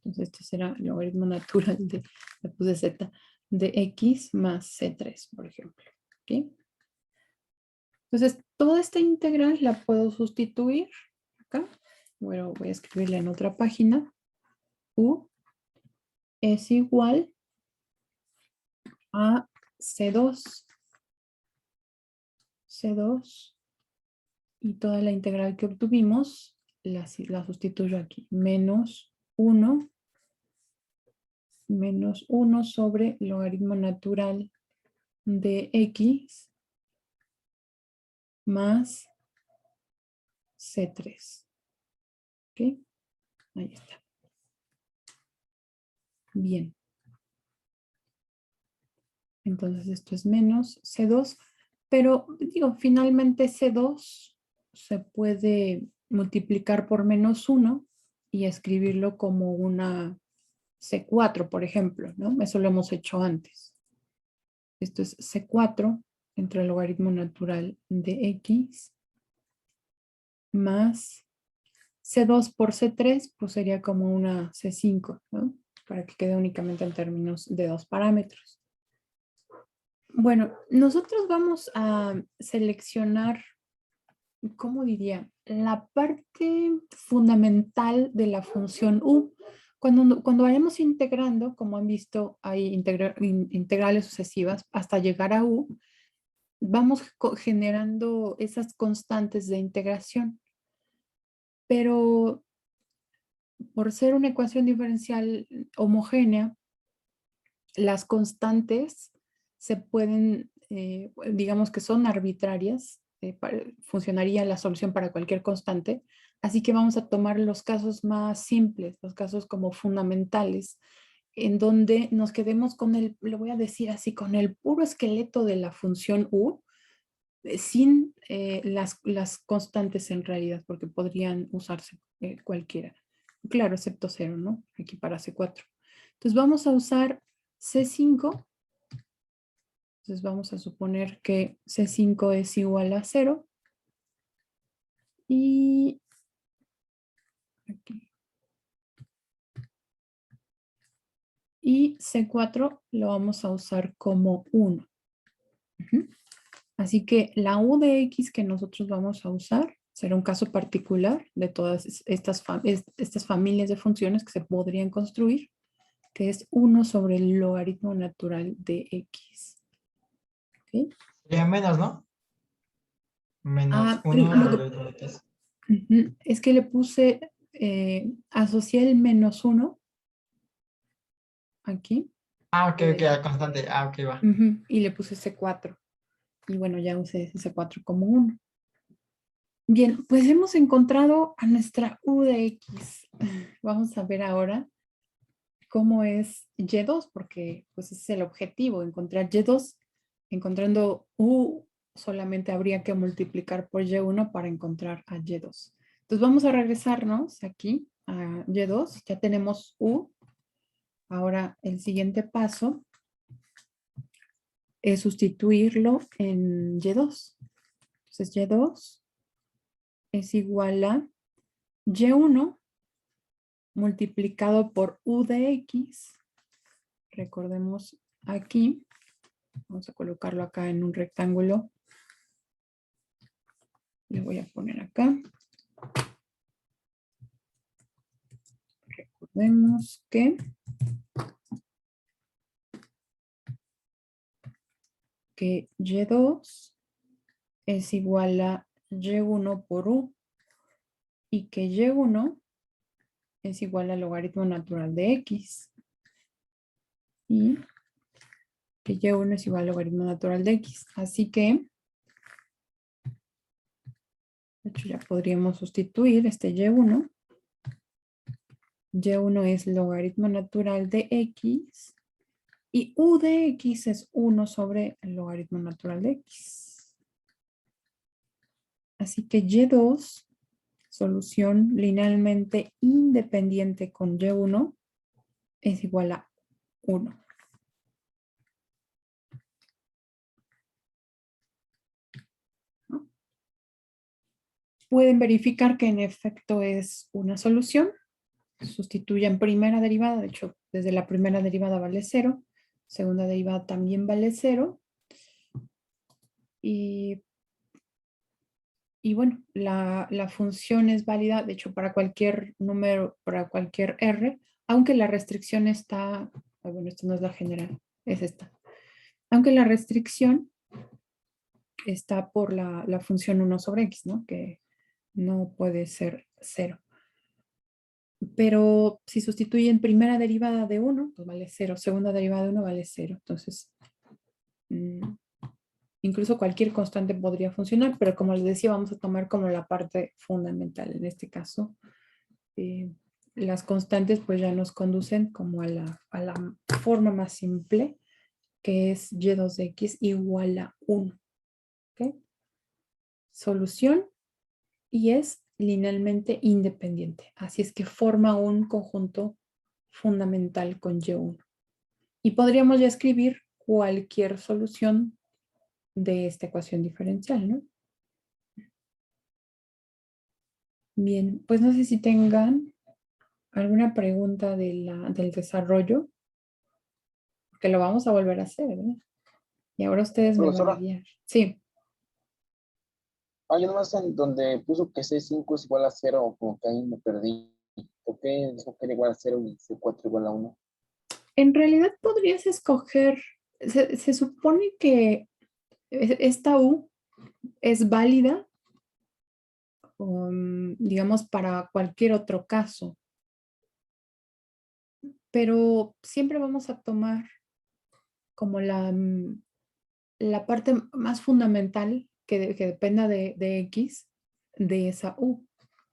Entonces este será el logaritmo natural de, le puse z, de x más c3, por ejemplo. ¿Ok? Entonces, toda esta integral la puedo sustituir acá. Bueno, voy a escribirla en otra página. U es igual a C2. C2. Y toda la integral que obtuvimos la sustituyo aquí. Menos 1 sobre logaritmo natural de x más C3. ¿Ok? Ahí está. Bien. Entonces esto es menos C2. Pero digo, finalmente C2 se puede multiplicar por menos 1 y escribirlo como una C4, por ejemplo, ¿no? Eso lo hemos hecho antes. Esto es C4 entre el logaritmo natural de x más C2 por C3, pues sería como una C5, ¿no? Para que quede únicamente en términos de dos parámetros. Bueno, nosotros vamos a seleccionar, ¿cómo diría? La parte fundamental de la función u. Cuando vayamos integrando, como han visto, hay integrales sucesivas hasta llegar a u, vamos generando esas constantes de integración. Pero por ser una ecuación diferencial homogénea, las constantes se pueden, digamos que son arbitrarias, funcionaría la solución para cualquier constante, así que vamos a tomar los casos más simples, los casos como fundamentales, en donde nos quedemos con el, lo voy a decir así, con el puro esqueleto de la función u, sin las constantes en realidad, porque podrían usarse cualquiera. Claro, excepto 0, ¿no? Aquí para C4. Entonces vamos a usar C5. Entonces vamos a suponer que C5 es igual a 0. Y aquí. Y C4 lo vamos a usar como 1. Así que la U de X que nosotros vamos a usar será un caso particular de todas estas familias de funciones que se podrían construir, que es 1 sobre el logaritmo natural de X. ¿Okay? Sería menos, ¿no? Menos 1 sobre x. Es que le puse, asocié el menos 1 aquí. Ok, la constante. Ok, va. Y le puse C4. Y bueno, ya usé ese C4 como 1. Bien, pues hemos encontrado a nuestra U de X. Vamos a ver ahora cómo es Y2, porque pues ese es el objetivo, encontrar Y2. Encontrando U, solamente habría que multiplicar por Y1 para encontrar a Y2. Entonces vamos a regresarnos aquí a Y2. Ya tenemos U. Ahora el siguiente paso es sustituirlo en Y2. Entonces Y2 es igual a Y1 multiplicado por U de X. Recordemos aquí. Vamos a colocarlo acá en un rectángulo. Le voy a poner acá. Recordemos que Y2 es igual a y1 por u, y que y1 es igual al logaritmo natural de x. Y que y1 es igual al logaritmo natural de x. Así que, de hecho, ya podríamos sustituir este y1. Y1 es logaritmo natural de x. Y u de x es 1 sobre el logaritmo natural de x. Así que y2, solución linealmente independiente con y1, es igual a 1. ¿No? Pueden verificar que en efecto es una solución. Sustituyen primera derivada, de hecho, desde la primera derivada vale 0. Segunda derivada también vale 0. Y bueno, la función es válida, de hecho, para cualquier número, para cualquier R, aunque la restricción está, bueno, esto no es la general, es esta. Aunque la restricción está por la función 1 sobre x, ¿no? Que no puede ser 0. Pero si sustituyen primera derivada de 1, pues vale 0. Segunda derivada de 1 vale 0. Entonces, incluso cualquier constante podría funcionar, pero como les decía, vamos a tomar como la parte fundamental. En este caso, las constantes pues ya nos conducen como a la forma más simple, que es y2 de x igual a 1. ¿Okay? Solución, y es linealmente independiente. Así es que forma un conjunto fundamental con y1. Y podríamos ya escribir cualquier solución de esta ecuación diferencial, ¿no? Bien, pues no sé si tengan alguna pregunta del desarrollo, porque lo vamos a volver a hacer, ¿verdad? Y ahora ustedes me van a Profesora, guiar. Sí, yo nomás en donde puso que C5 es igual a 0, como que ahí me perdí. ¿Por qué dijo que era igual a 0 y C4 igual a 1? en realidad podrías escoger, se supone que esta U es válida, digamos, para cualquier otro caso, pero siempre vamos a tomar como la parte más fundamental que dependa de X, de esa U.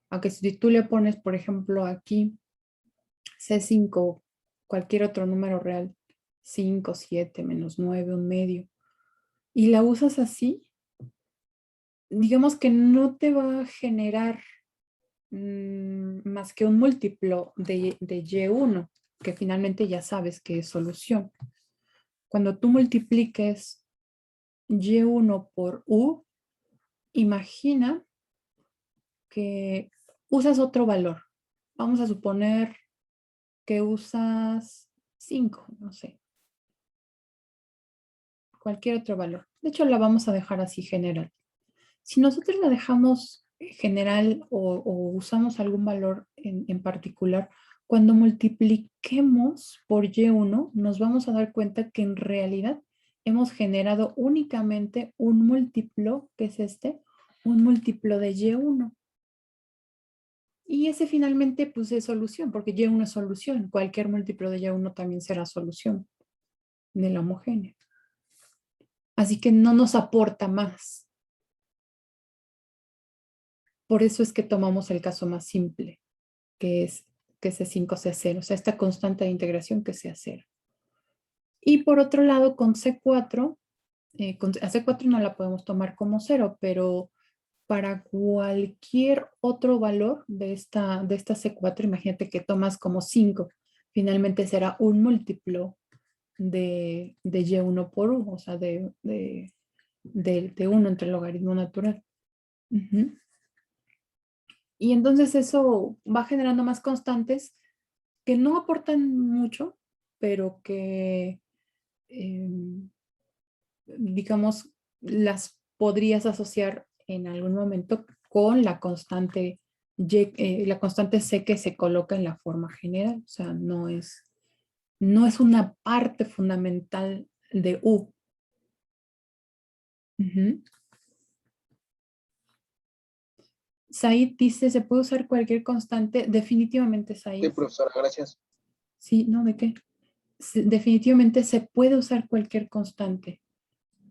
Aunque si tú le pones, por ejemplo, aquí C5, cualquier otro número real, 5, 7, -9, un medio, y la usas así, digamos que no te va a generar más que un múltiplo de Y1, que finalmente ya sabes que es solución. Cuando tú multipliques Y1 por U, imagina que usas otro valor. Vamos a suponer que usas 5, no sé, cualquier otro valor. De hecho, la vamos a dejar así general. Si nosotros la dejamos general o usamos algún valor en particular, cuando multipliquemos por Y1, nos vamos a dar cuenta que en realidad hemos generado únicamente un múltiplo, que es este, un múltiplo de Y1. Y ese finalmente pues es solución, porque Y1 es solución. Cualquier múltiplo de Y1 también será solución de la homogénea. Así que no nos aporta más. Por eso es que tomamos el caso más simple, que es que C5 sea 0, o sea, esta constante de integración que sea 0. Y por otro lado, con C4, a C4 no la podemos tomar como 0, pero para cualquier otro valor de esta C4, imagínate que tomas como 5, finalmente será un múltiplo de Y1 por U, o sea, de 1 entre el logaritmo natural. Y entonces eso va generando más constantes que no aportan mucho, pero que, digamos, las podrías asociar en algún momento con la constante la constante C que se coloca en la forma general. O sea, no es una parte fundamental de U. Said dice, ¿se puede usar cualquier constante? Definitivamente, Said. Sí, profesora, gracias. Sí, no, ¿de qué? Definitivamente se puede usar cualquier constante.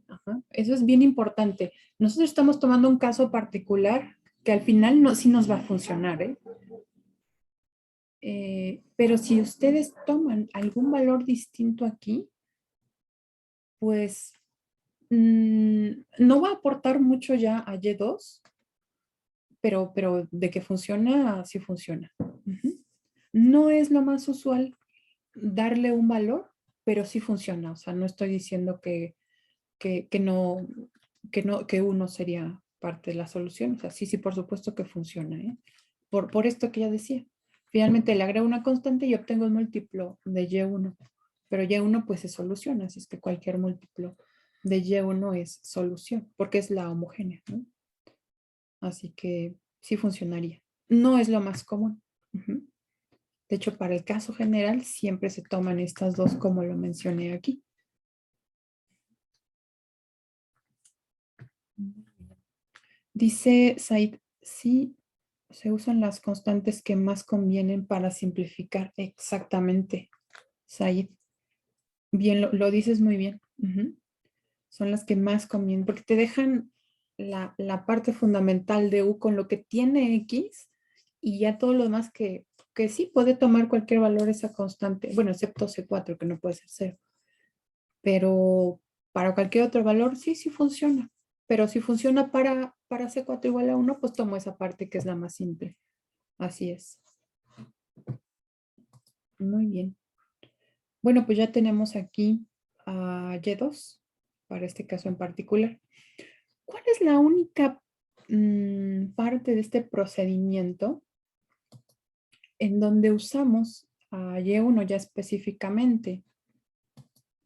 Ajá. Eso es bien importante. Nosotros estamos tomando un caso particular que al final no, sí nos va a funcionar, ¿eh? Pero si ustedes toman algún valor distinto aquí, pues no va a aportar mucho ya a Y2, pero de que funciona, sí funciona. Ujú. No es lo más usual darle un valor, pero sí funciona. O sea, no estoy diciendo que no, que uno sería parte de la solución. O sea, sí, por supuesto que funciona, ¿eh? Por esto que ya decía. Finalmente le agrego una constante y obtengo el múltiplo de Y1. Pero Y1 pues se soluciona, así es que cualquier múltiplo de Y1 es solución, porque es la homogénea, ¿no? Así que sí funcionaría. No es lo más común. Ujú. De hecho, para el caso general siempre se toman estas dos como lo mencioné aquí. Dice Said, sí, se usan las constantes que más convienen para simplificar. Exactamente, Said. Bien, lo dices muy bien. Ujú. Son las que más convienen, porque te dejan la parte fundamental de U con lo que tiene X y ya todo lo demás que sí puede tomar cualquier valor esa constante. Bueno, excepto C4, que no puede ser 0. Pero para cualquier otro valor, sí funciona. Pero si funciona para C4 igual a 1, pues tomo esa parte que es la más simple. Así es. Muy bien. Bueno, pues ya tenemos aquí a Y2, para este caso en particular. ¿Cuál es la única parte de este procedimiento en donde usamos a Y1 ya específicamente?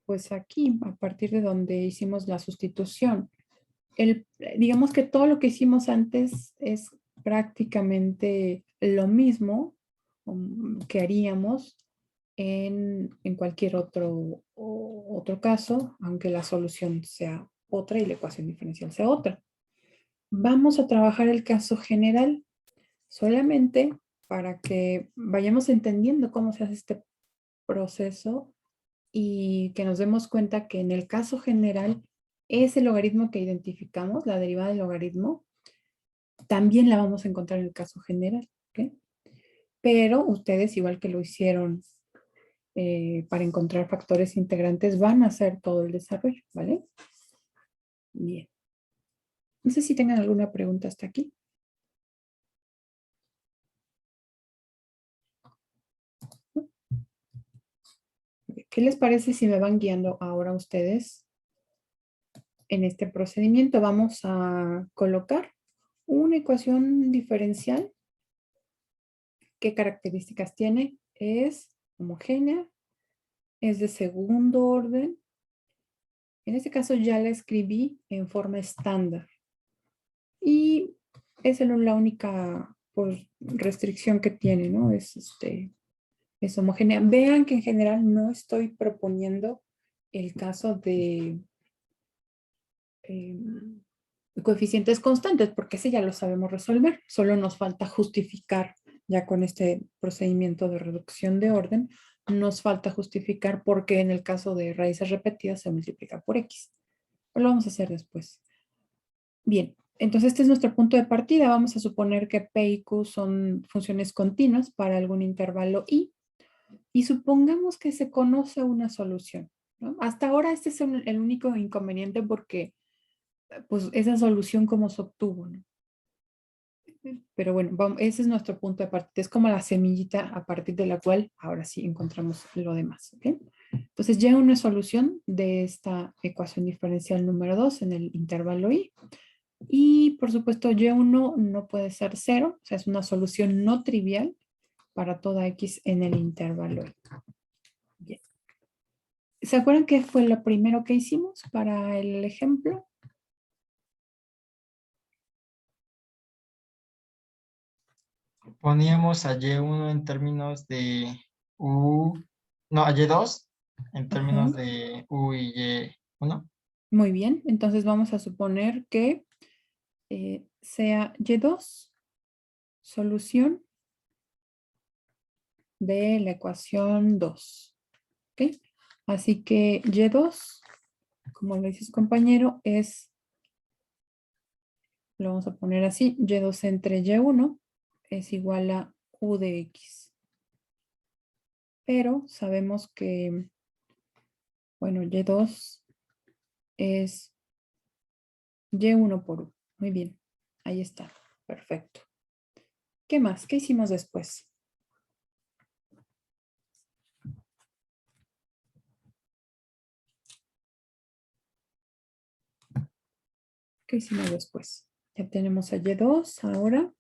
Pues aquí, a partir de donde hicimos la sustitución. Digamos que todo lo que hicimos antes es prácticamente lo mismo que haríamos en cualquier otro caso, aunque la solución sea otra y la ecuación diferencial sea otra. Vamos a trabajar el caso general solamente para que vayamos entendiendo cómo se hace este proceso y que nos demos cuenta que en el caso general ese logaritmo que identificamos, la derivada del logaritmo, también la vamos a encontrar en el caso general. ¿Okay? Pero ustedes, igual que lo hicieron para encontrar factores integrantes, van a hacer todo el desarrollo, ¿vale? Bien. No sé si tengan alguna pregunta hasta aquí. ¿Qué les parece si me van guiando ahora ustedes en este procedimiento? Vamos a colocar una ecuación diferencial. ¿Qué características tiene? Es homogénea, es de segundo orden. En este caso ya la escribí en forma estándar. Y es la única pues, restricción que tiene, ¿no? Es homogénea. Vean que en general no estoy proponiendo el caso de coeficientes constantes, porque ese ya lo sabemos resolver. Solo nos falta justificar, ya con este procedimiento de reducción de orden, nos falta justificar por qué en el caso de raíces repetidas se multiplica por X. Lo vamos a hacer después. Bien, entonces este es nuestro punto de partida. Vamos a suponer que P y Q son funciones continuas para algún intervalo I. Y supongamos que se conoce una solución, ¿no? Hasta ahora este es el único inconveniente porque pues esa solución como se obtuvo, ¿no? Pero bueno, ese es nuestro punto de partida. Es como la semillita a partir de la cual ahora sí encontramos lo demás. ¿Okay? Entonces ya una solución de esta ecuación diferencial número 2 en el intervalo I. Y por supuesto Y1 no puede ser 0, o sea, es una solución no trivial para toda X en el intervalo I. Bien. ¿Se acuerdan qué fue lo primero que hicimos para el ejemplo? Poníamos a Y1 en términos de U, no, a Y2 en términos Ajá. de U y Y1. Muy bien, entonces vamos a suponer que sea Y2 solución de la ecuación 2. ¿Ok? Así que Y2, como lo dice su compañero, lo vamos a poner así, Y2 entre Y1 es igual a U de X. Pero sabemos que, bueno, Y2 es Y1 por U. Muy bien, ahí está, perfecto. ¿Qué más? ¿Qué hicimos después? ¿Qué hicimos después? Ya tenemos a Y2 ahora.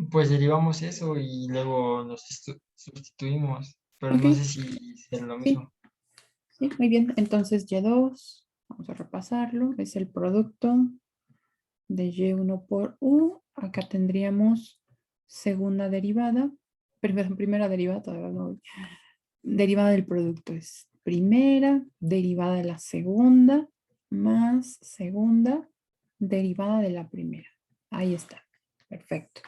Pues derivamos eso y luego nos sustituimos, pero Ok, no sé si es lo sí, mismo. sí, muy bien. Entonces Y2, vamos a repasarlo, es el producto de Y1 por U. Acá tendríamos segunda derivada, primera derivada, todavía no, derivada del producto es primera derivada de la segunda más segunda derivada de la primera. Ahí está, perfecto.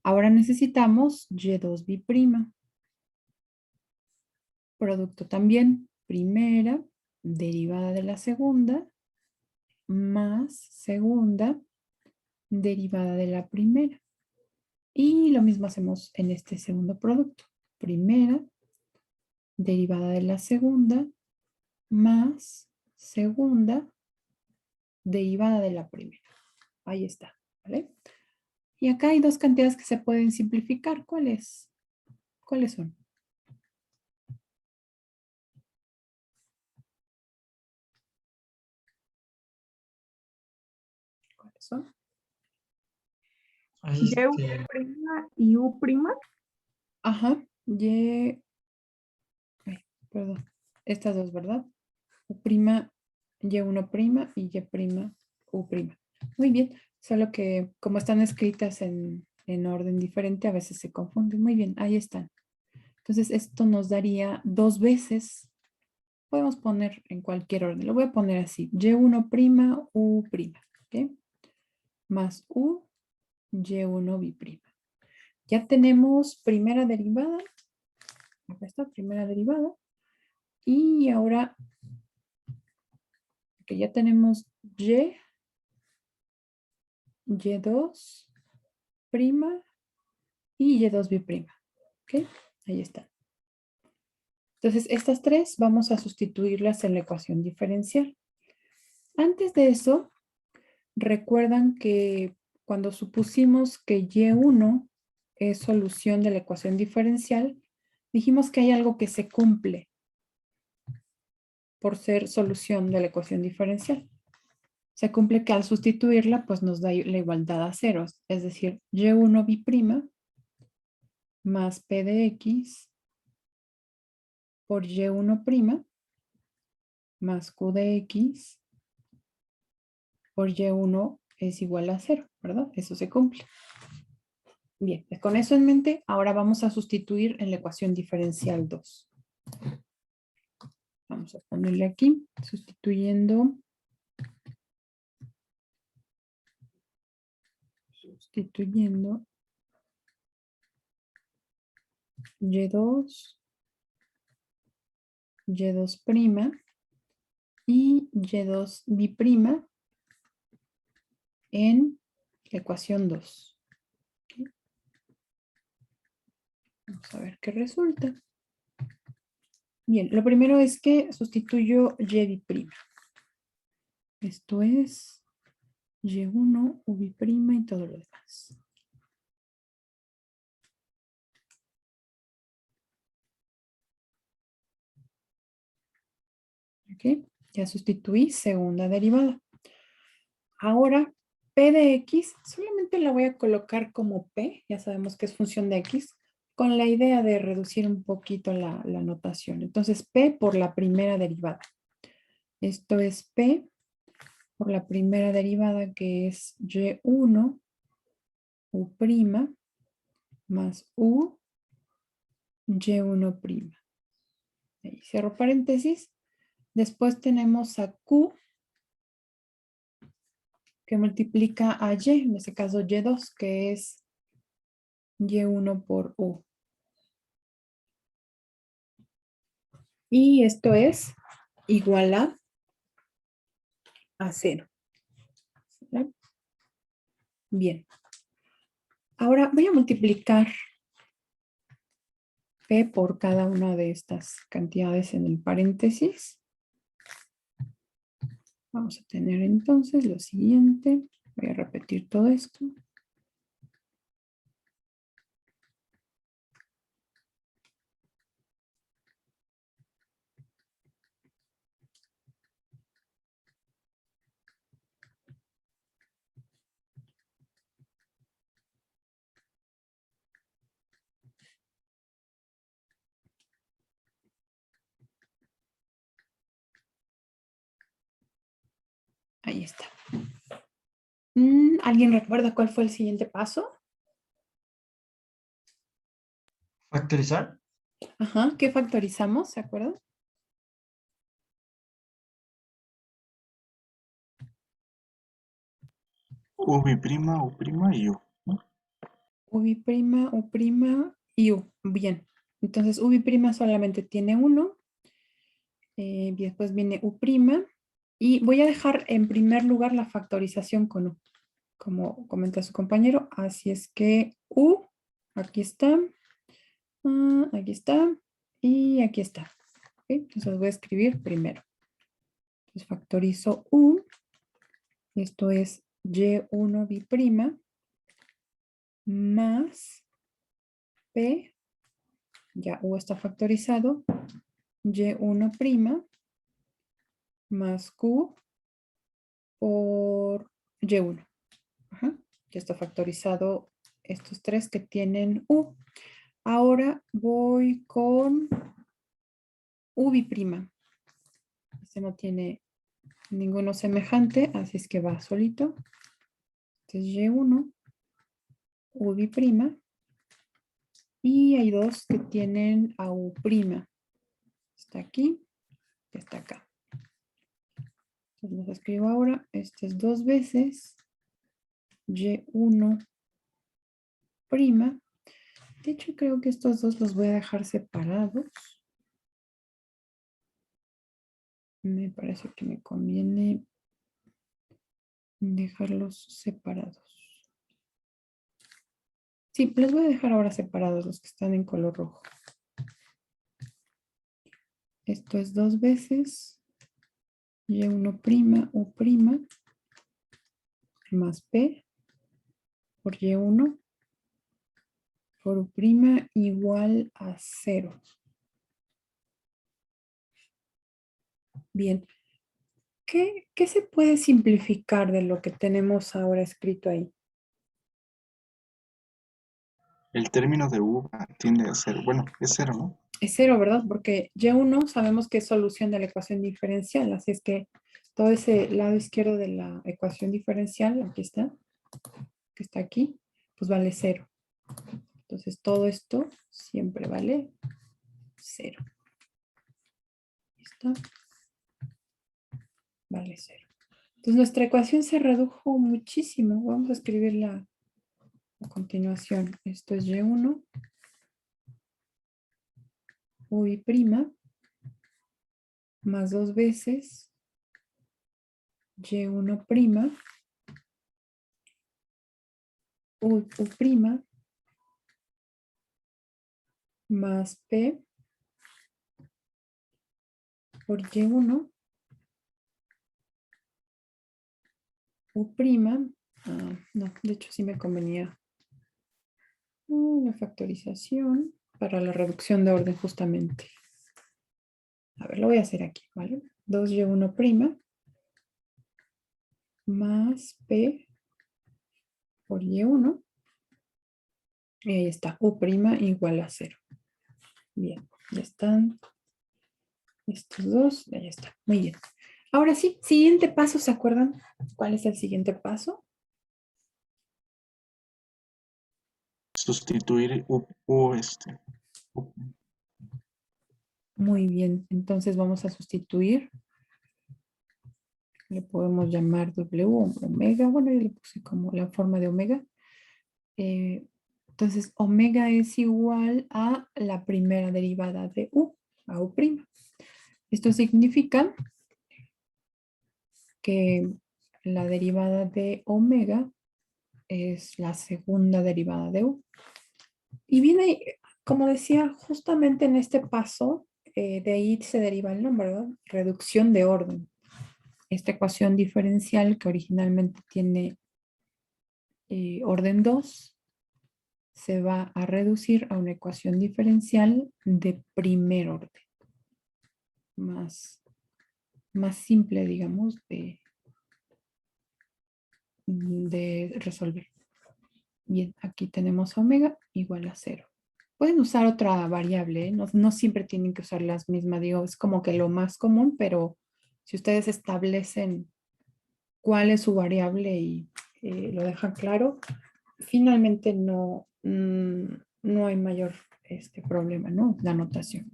Ahora necesitamos Y2 bi'prima. Producto también, primera derivada de la segunda más segunda derivada de la primera. Y lo mismo hacemos en este segundo producto. Primera derivada de la segunda más segunda derivada de la primera. Ahí está, ¿vale? Y acá hay dos cantidades que se pueden simplificar. ¿Cuáles? ¿Cuáles son? ¿Cuáles son? Así es Y prima y U prima. Ajá, Y, ay, perdón, estas dos, ¿verdad? U prima, Y1 prima y Y prima, U prima. Muy bien, solo que como están escritas en orden diferente, a veces se confunden. Muy bien, ahí están. Entonces esto nos daría dos veces, podemos poner en cualquier orden, lo voy a poner así, Y1 prima, U prima, ¿ok? Más U, Y1 bi'prima. Ya tenemos primera derivada, acá está, primera derivada, y ahora que ya tenemos Y2 prima y Y2 bi'prima, ¿ok? Ahí está. Entonces, estas tres vamos a sustituirlas en la ecuación diferencial. Antes de eso, recuerdan que cuando supusimos que Y1 es solución de la ecuación diferencial, dijimos que hay algo que se cumple por ser solución de la ecuación diferencial. Se cumple que al sustituirla, pues nos da la igualdad a ceros, es decir, Y1 bi'prima más P de X por Y1 prima más Q de X por Y1 es igual a 0, ¿verdad? Eso se cumple. Bien, pues con eso en mente, ahora vamos a sustituir en la ecuación diferencial 2. Vamos a ponerle aquí, sustituyendo Y2, Y2 prima y Y2 bi'prima en la ecuación 2. ¿Okay? Vamos a ver qué resulta. Bien, lo primero es que sustituyo Y bi'prima. Esto es Y1, U bi'prima y todo lo demás. ¿Ok? Ya sustituí segunda derivada. Ahora, P de X, solamente la voy a colocar como P, ya sabemos que es función de X, con la idea de reducir un poquito la notación. Entonces, P por la primera derivada. Esto es P por la primera derivada, que es Y1, U prima, más U, Y1 prima. Ahí cierro paréntesis. Después tenemos a Q que multiplica a y, en este caso y2, que es y1 por u. Y esto es igual a 0. ¿Vale? Bien. Ahora voy a multiplicar p por cada una de estas cantidades en el paréntesis. Vamos a tener entonces lo siguiente. Voy a repetir todo esto. Ahí está. ¿Alguien recuerda cuál fue el siguiente paso? Factorizar. Ajá, ¿qué factorizamos? ¿Se acuerdan? U prima, U prima y U, ¿no? U' y U. Bien. Entonces, U' solamente tiene 1. Y después viene U'. Y voy a dejar en primer lugar la factorización con U, como comenta su compañero. Así es que U, aquí está, aquí está y aquí está. ¿Ok? Entonces voy a escribir primero. Entonces factorizo U. Esto es Y1' más P. Ya U está factorizado. Y1' más Q por Y1. Ajá. Ya está factorizado estos tres que tienen U. Ahora voy con U'. Este no tiene ninguno semejante, así es que va solito. Entonces Y1, U'. Y hay dos que tienen a U'. Está aquí, está acá. Entonces los escribo ahora. Este es 2 veces Y1'. De hecho, creo que estos dos los voy a dejar separados. Me parece que me conviene dejarlos separados. Sí, los voy a dejar ahora separados, los que están en color rojo. Esto es 2 veces Y1', U', más P por Y1 por U' igual a 0. Bien. ¿Qué se puede simplificar de lo que tenemos ahora escrito ahí? El término de U tiende a ser, bueno, es 0, ¿no? Es 0, ¿verdad? Porque Y1 sabemos que es solución de la ecuación diferencial, así es que todo ese lado izquierdo de la ecuación diferencial, aquí está, que está aquí, pues vale 0. Entonces todo esto siempre vale 0. ¿Listo? Vale 0. Entonces nuestra ecuación se redujo muchísimo. Vamos a escribirla a continuación. Esto es Y1, U', más 2 veces Y1', U', más P por Y1, U'. No, de hecho sí me convenía una factorización para la reducción de orden justamente. A ver, lo voy a hacer aquí, ¿vale? 2Y1' más P por Y1. Y ahí está, U' igual a 0. Bien, ya están estos dos, ya está, muy bien. Ahora sí, siguiente paso, ¿se acuerdan cuál es el siguiente paso? Sustituir U. Muy bien, entonces vamos a sustituir Le podemos llamar W o omega. Bueno, yo le puse como la forma de omega. Entonces, omega es igual a la primera derivada de U, a U'. Esto significa que la derivada de omega es la segunda derivada de U. Y viene, como decía, justamente en este paso, de ahí se deriva el nombre, ¿verdad? Reducción de orden. Esta ecuación diferencial que originalmente tiene orden 2 se va a reducir a una ecuación diferencial de primer orden. Más simple, digamos, de resolver. Bien, aquí tenemos omega igual a 0. Pueden usar otra variable, ¿eh? No siempre tienen que usar las mismas, digo, es como que lo más común, pero si ustedes establecen cuál es su variable y lo dejan claro, finalmente no hay mayor problema, ¿no? La notación.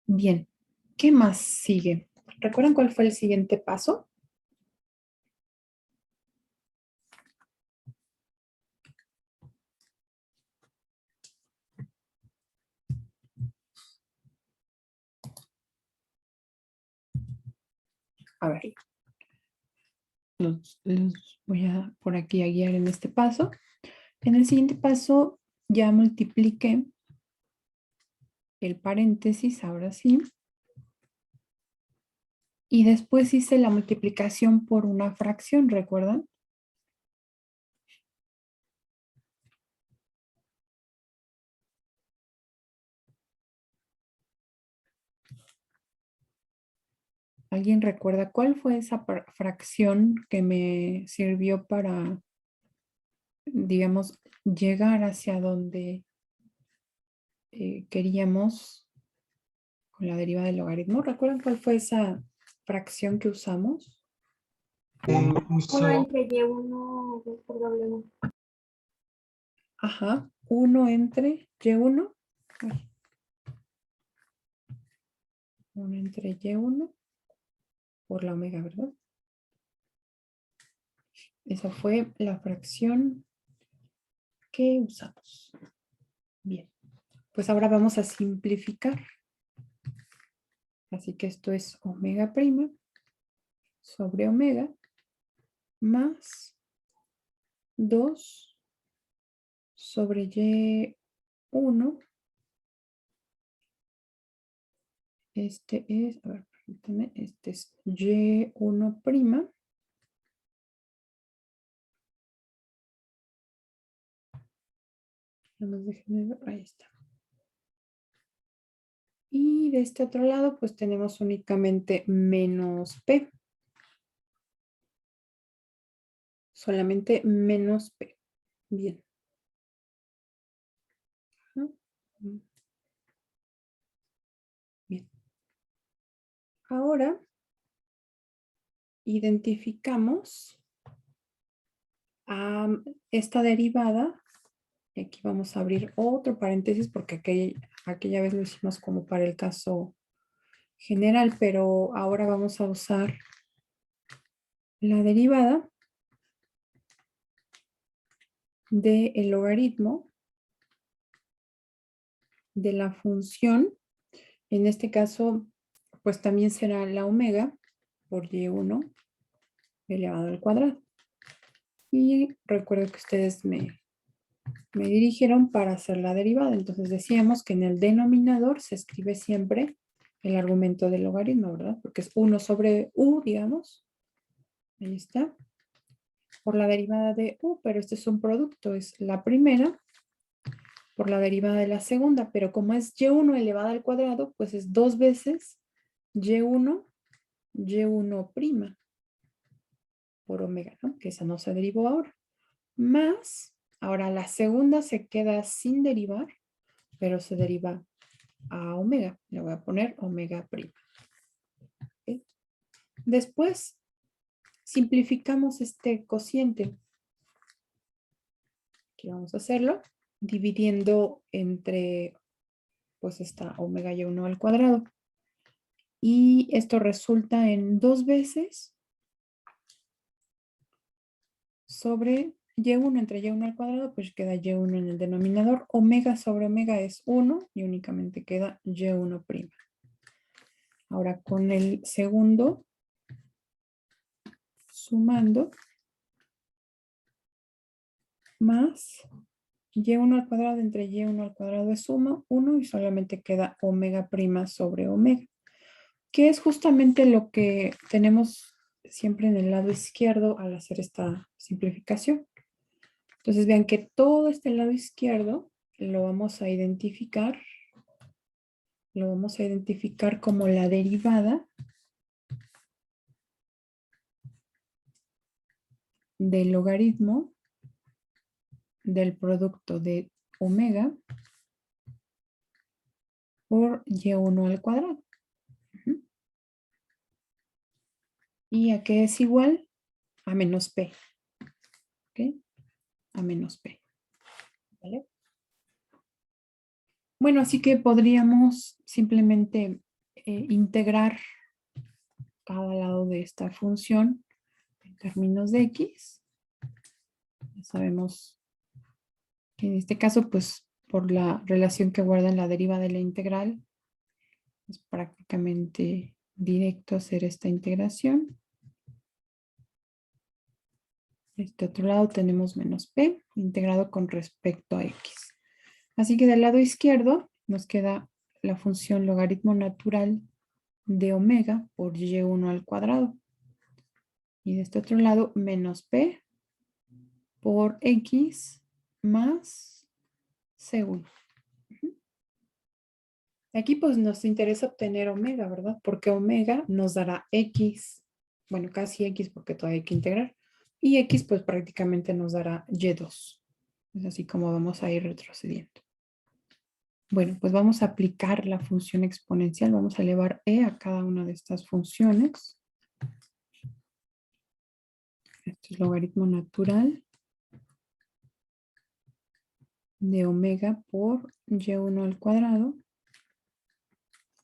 Bien, ¿qué más sigue? ¿Recuerdan cuál fue el siguiente paso? A ver, los voy a por aquí a guiar en este paso. En el siguiente paso ya multipliqué el paréntesis, ahora sí. Y después hice la multiplicación por una fracción, ¿recuerdan? ¿Alguien recuerda cuál fue esa fracción que me sirvió para, digamos, llegar hacia donde queríamos con la deriva del logaritmo? ¿Recuerdan cuál fue esa fracción que usamos? Uno Uso entre Y1 por W. Ajá, 1 entre Y1. Ay. 1 entre Y1 por la omega, ¿verdad? Esa fue la fracción que usamos. Bien, pues ahora vamos a simplificar. Así que esto es omega prima sobre omega más 2 sobre Y1. Este es, a ver, permítame, este es Y1 prima. Nada más déjenme ver, ahí está. Y de este otro lado, pues tenemos únicamente menos P. Solamente menos P. Bien. Bien. Ahora identificamos a esta derivada. Aquí vamos a abrir otro paréntesis porque aquella vez lo hicimos como para el caso general, pero ahora vamos a usar la derivada del logaritmo de la función. En este caso, pues también será la omega por Y1 elevado al cuadrado. Y recuerdo que ustedes me dirigieron para hacer la derivada. Entonces decíamos que en el denominador se escribe siempre el argumento del logaritmo, ¿verdad? Porque es 1 sobre u, digamos. Ahí está. Por la derivada de u, pero este es un producto, es la primera por la derivada de la segunda, pero como es y1 elevada al cuadrado, pues es 2 veces y1 prima por omega, ¿no? Que esa no se derivó ahora. Más, ahora la segunda se queda sin derivar, pero se deriva a omega. Le voy a poner omega prima. ¿Okay? Después, simplificamos este cociente. Aquí vamos a hacerlo, dividiendo entre, pues esta omega y1 al cuadrado. Y esto resulta en 2 veces sobre y1 entre y1 al cuadrado, pues queda y1 en el denominador. Omega sobre omega es 1 y únicamente queda y1 prima. Ahora con el segundo, sumando, más y1 al cuadrado entre y1 al cuadrado es 1 y solamente queda omega prima sobre omega, que es justamente lo que tenemos siempre en el lado izquierdo al hacer esta simplificación. Entonces vean que todo este lado izquierdo lo vamos a identificar como la derivada del logaritmo del producto de omega por y1 al cuadrado. ¿Y a qué es igual? A menos p. ¿Ok? A menos p. ¿Vale? Bueno, así que podríamos simplemente integrar cada lado de esta función en términos de x. Ya sabemos que en este caso, pues, por la relación que guarda en la deriva de la integral, es prácticamente directo hacer esta integración. De este otro lado tenemos menos p integrado con respecto a x. Así que del lado izquierdo nos queda la función logaritmo natural de omega por y1 al cuadrado. Y de este otro lado menos p por x más c1. Aquí pues nos interesa obtener omega, ¿verdad? Porque omega nos dará x, bueno, casi x porque todavía hay que integrar. Y x pues prácticamente nos dará y2. Es así como vamos a ir retrocediendo. Bueno, pues vamos a aplicar la función exponencial. Vamos a elevar e a cada una de estas funciones. Este es logaritmo natural de omega por y1 al cuadrado.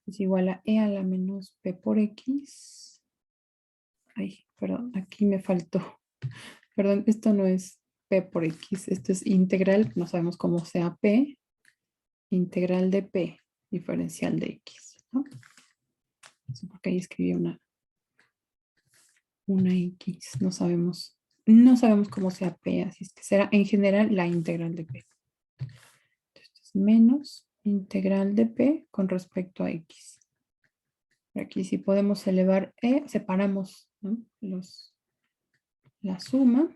Es igual a e a la menos p por x. Ay, perdón, aquí me faltó. Perdón, esto no es p por x. Esto es integral, no sabemos cómo sea p. Integral de p, diferencial de x, ¿no? Eso porque ahí escribí una x, no sabemos cómo sea p, así es que será en general la integral de p. Entonces, menos integral de p con respecto a x. Aquí si podemos elevar e, separamos, ¿no? La suma.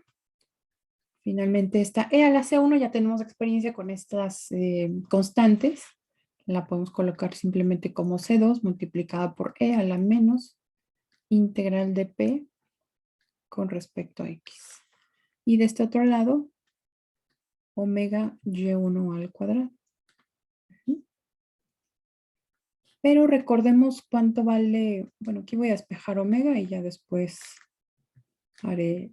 Finalmente esta e a la C1 ya tenemos experiencia con estas constantes. La podemos colocar simplemente como C2 multiplicada por e a la menos integral de p con respecto a x. Y de este otro lado, omega y1 al cuadrado. Pero recordemos cuánto vale, bueno, aquí voy a despejar omega y ya después haré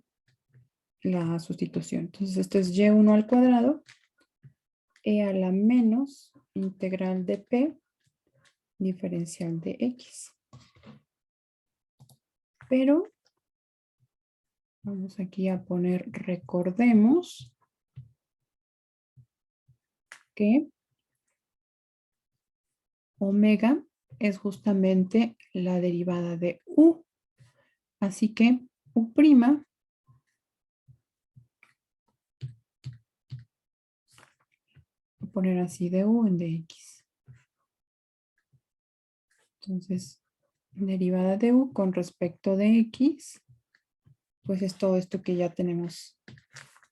la sustitución. Entonces esto es y1 al cuadrado, e a la menos integral de p diferencial de x. Pero vamos aquí a poner, recordemos que omega es justamente la derivada de u. Así que u', voy a poner así de u en dx. Entonces, derivada de u con respecto de x, pues es todo esto que ya tenemos.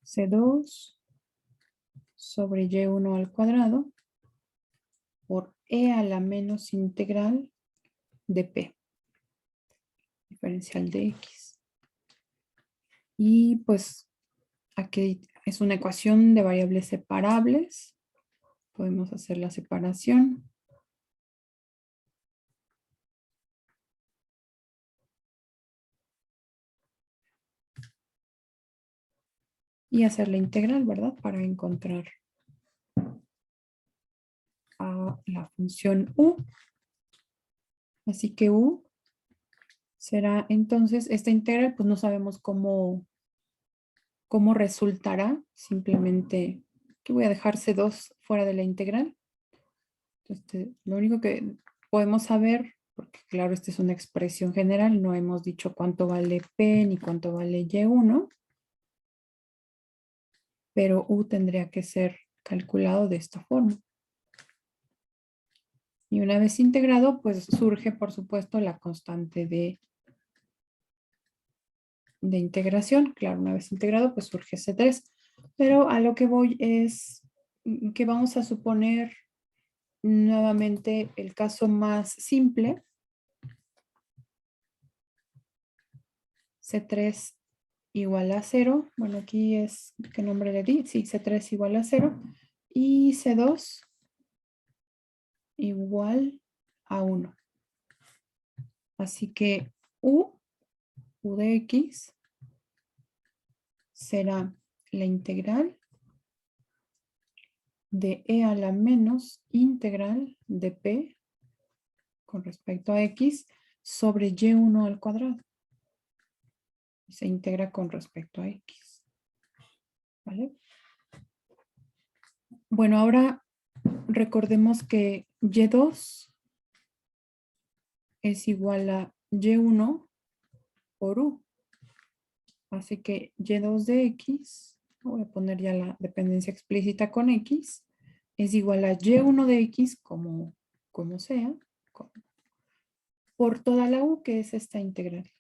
C2 sobre y1 al cuadrado por e a la menos integral de p, diferencial de x. Y pues aquí es una ecuación de variables separables. Podemos hacer la separación. Y hacer la integral, ¿verdad? Para encontrar a la función u. Así que u será entonces, esta integral, pues no sabemos cómo ¿Cómo resultará? Simplemente que voy a dejar C2 fuera de la integral. Lo único que podemos saber, porque claro, esta es una expresión general, no hemos dicho cuánto vale P ni cuánto vale Y1, pero U tendría que ser calculado de esta forma. Y una vez integrado, pues surge, por supuesto, la constante de integración. Claro, una vez integrado, pues surge C3. Pero a lo que voy es que vamos a suponer nuevamente el caso más simple. C3 igual a 0. Bueno, aquí es, ¿qué nombre le di? Sí, C3 igual a 0. Y C2 igual a 1. Así que U de X será la integral de E a la menos integral de P con respecto a X sobre Y1 al cuadrado. Se integra con respecto a X. ¿Vale? Bueno, ahora recordemos que Y2 es igual a Y1 por U. Así que Y2 de X, voy a poner ya la dependencia explícita con X, es igual a Y1 de X, como sea, por toda la U, que es esta integral.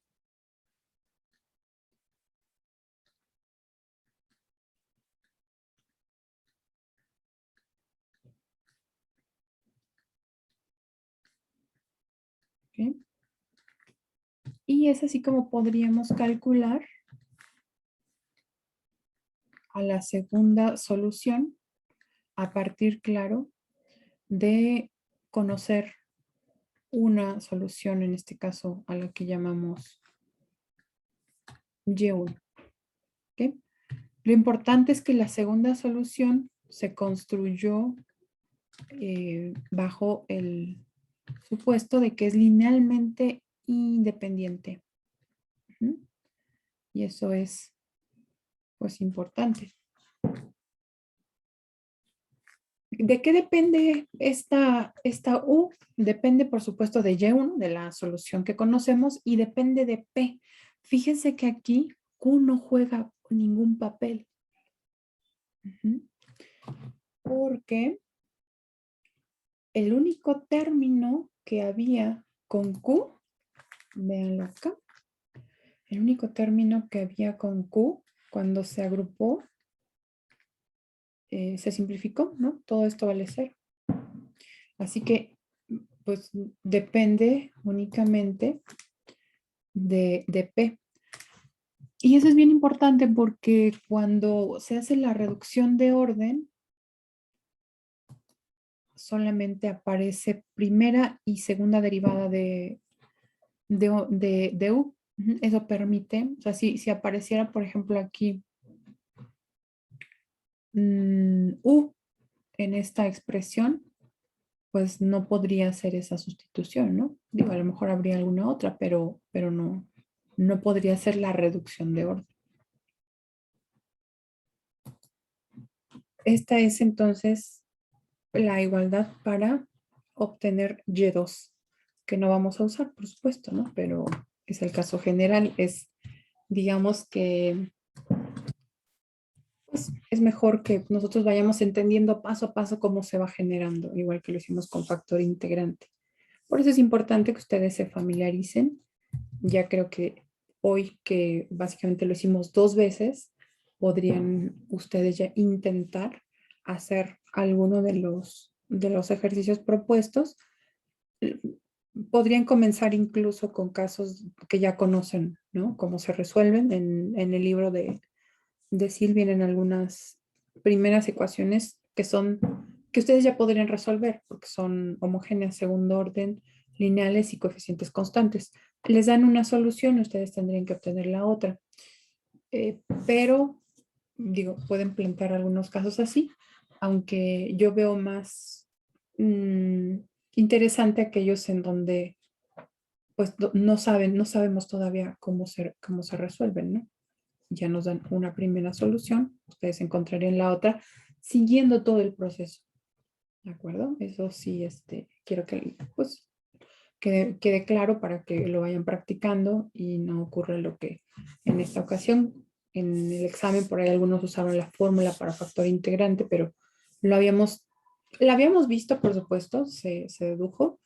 ¿Okay? Y es así como podríamos calcular a la segunda solución a partir, claro, de conocer una solución, en este caso a la que llamamos Y1. ¿Okay? Lo importante es que la segunda solución se construyó bajo el supuesto de que es linealmente independiente. Y eso es, pues, importante. ¿De qué depende esta U? Depende, por supuesto, de Y1, de la solución que conocemos, y depende de P. Fíjense que aquí Q no juega ningún papel. Porque el único término que había con Q, véanlo acá, el único término que había con Q cuando se agrupó, se simplificó, ¿no? Todo esto vale 0. Así que, pues, depende únicamente de P. Y eso es bien importante porque cuando se hace la reducción de orden, solamente aparece primera y segunda derivada de U. Eso permite, o sea, si apareciera, por ejemplo, aquí U en esta expresión, pues no podría hacer esa sustitución, ¿no? Digo, a lo mejor habría alguna otra, pero no podría ser la reducción de orden. Esta es entonces la igualdad para obtener Y2, que no vamos a usar, por supuesto, ¿no? Pero es el caso general, es, digamos que pues, es mejor que nosotros vayamos entendiendo paso a paso cómo se va generando, igual que lo hicimos con factor integrante. Por eso es importante que ustedes se familiaricen. Ya creo que hoy, que básicamente lo hicimos 2 veces, podrían ustedes ya intentar hacer alguno de los ejercicios propuestos. Podrían comenzar incluso con casos que ya conocen, ¿no? Cómo se resuelven. En el libro de Sil vienen algunas primeras ecuaciones que ustedes ya podrían resolver porque son homogéneas, segundo orden, lineales y coeficientes constantes. Les dan una solución, ustedes tendrían que obtener la otra. Pero, digo, pueden plantear algunos casos así, aunque yo veo más interesante aquellos en donde pues no sabemos todavía cómo se resuelven, ¿no? ya nos dan una primera solución. Ustedes encontrarían la otra siguiendo todo el proceso. ¿De acuerdo? Eso sí, quiero que pues, quede claro para que lo vayan practicando y no ocurra lo que en esta ocasión, en el examen, por ahí algunos usaron la fórmula para factor integrante, pero la habíamos visto, por supuesto, se dedujo,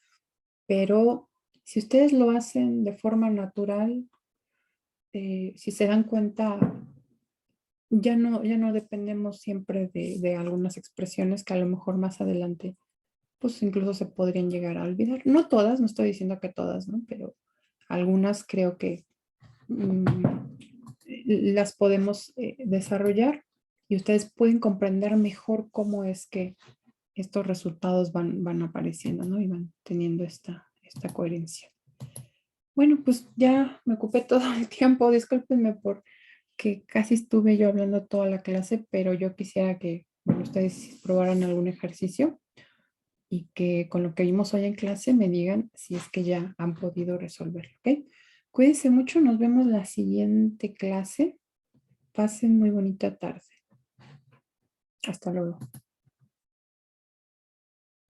pero si ustedes lo hacen de forma natural, si se dan cuenta, ya no dependemos siempre de algunas expresiones que a lo mejor más adelante, pues incluso se podrían llegar a olvidar. No todas, no estoy diciendo que todas, ¿no? Pero algunas creo que las podemos desarrollar y ustedes pueden comprender mejor cómo es que estos resultados van apareciendo, ¿no? Y van teniendo esta coherencia. Bueno, pues ya me ocupé todo el tiempo. Discúlpenme por que casi estuve yo hablando toda la clase, pero yo quisiera que ustedes probaran algún ejercicio y que con lo que vimos hoy en clase me digan si es que ya han podido resolverlo, ¿ok? Cuídense mucho, nos vemos la siguiente clase. Pasen muy bonita tarde. Hasta luego.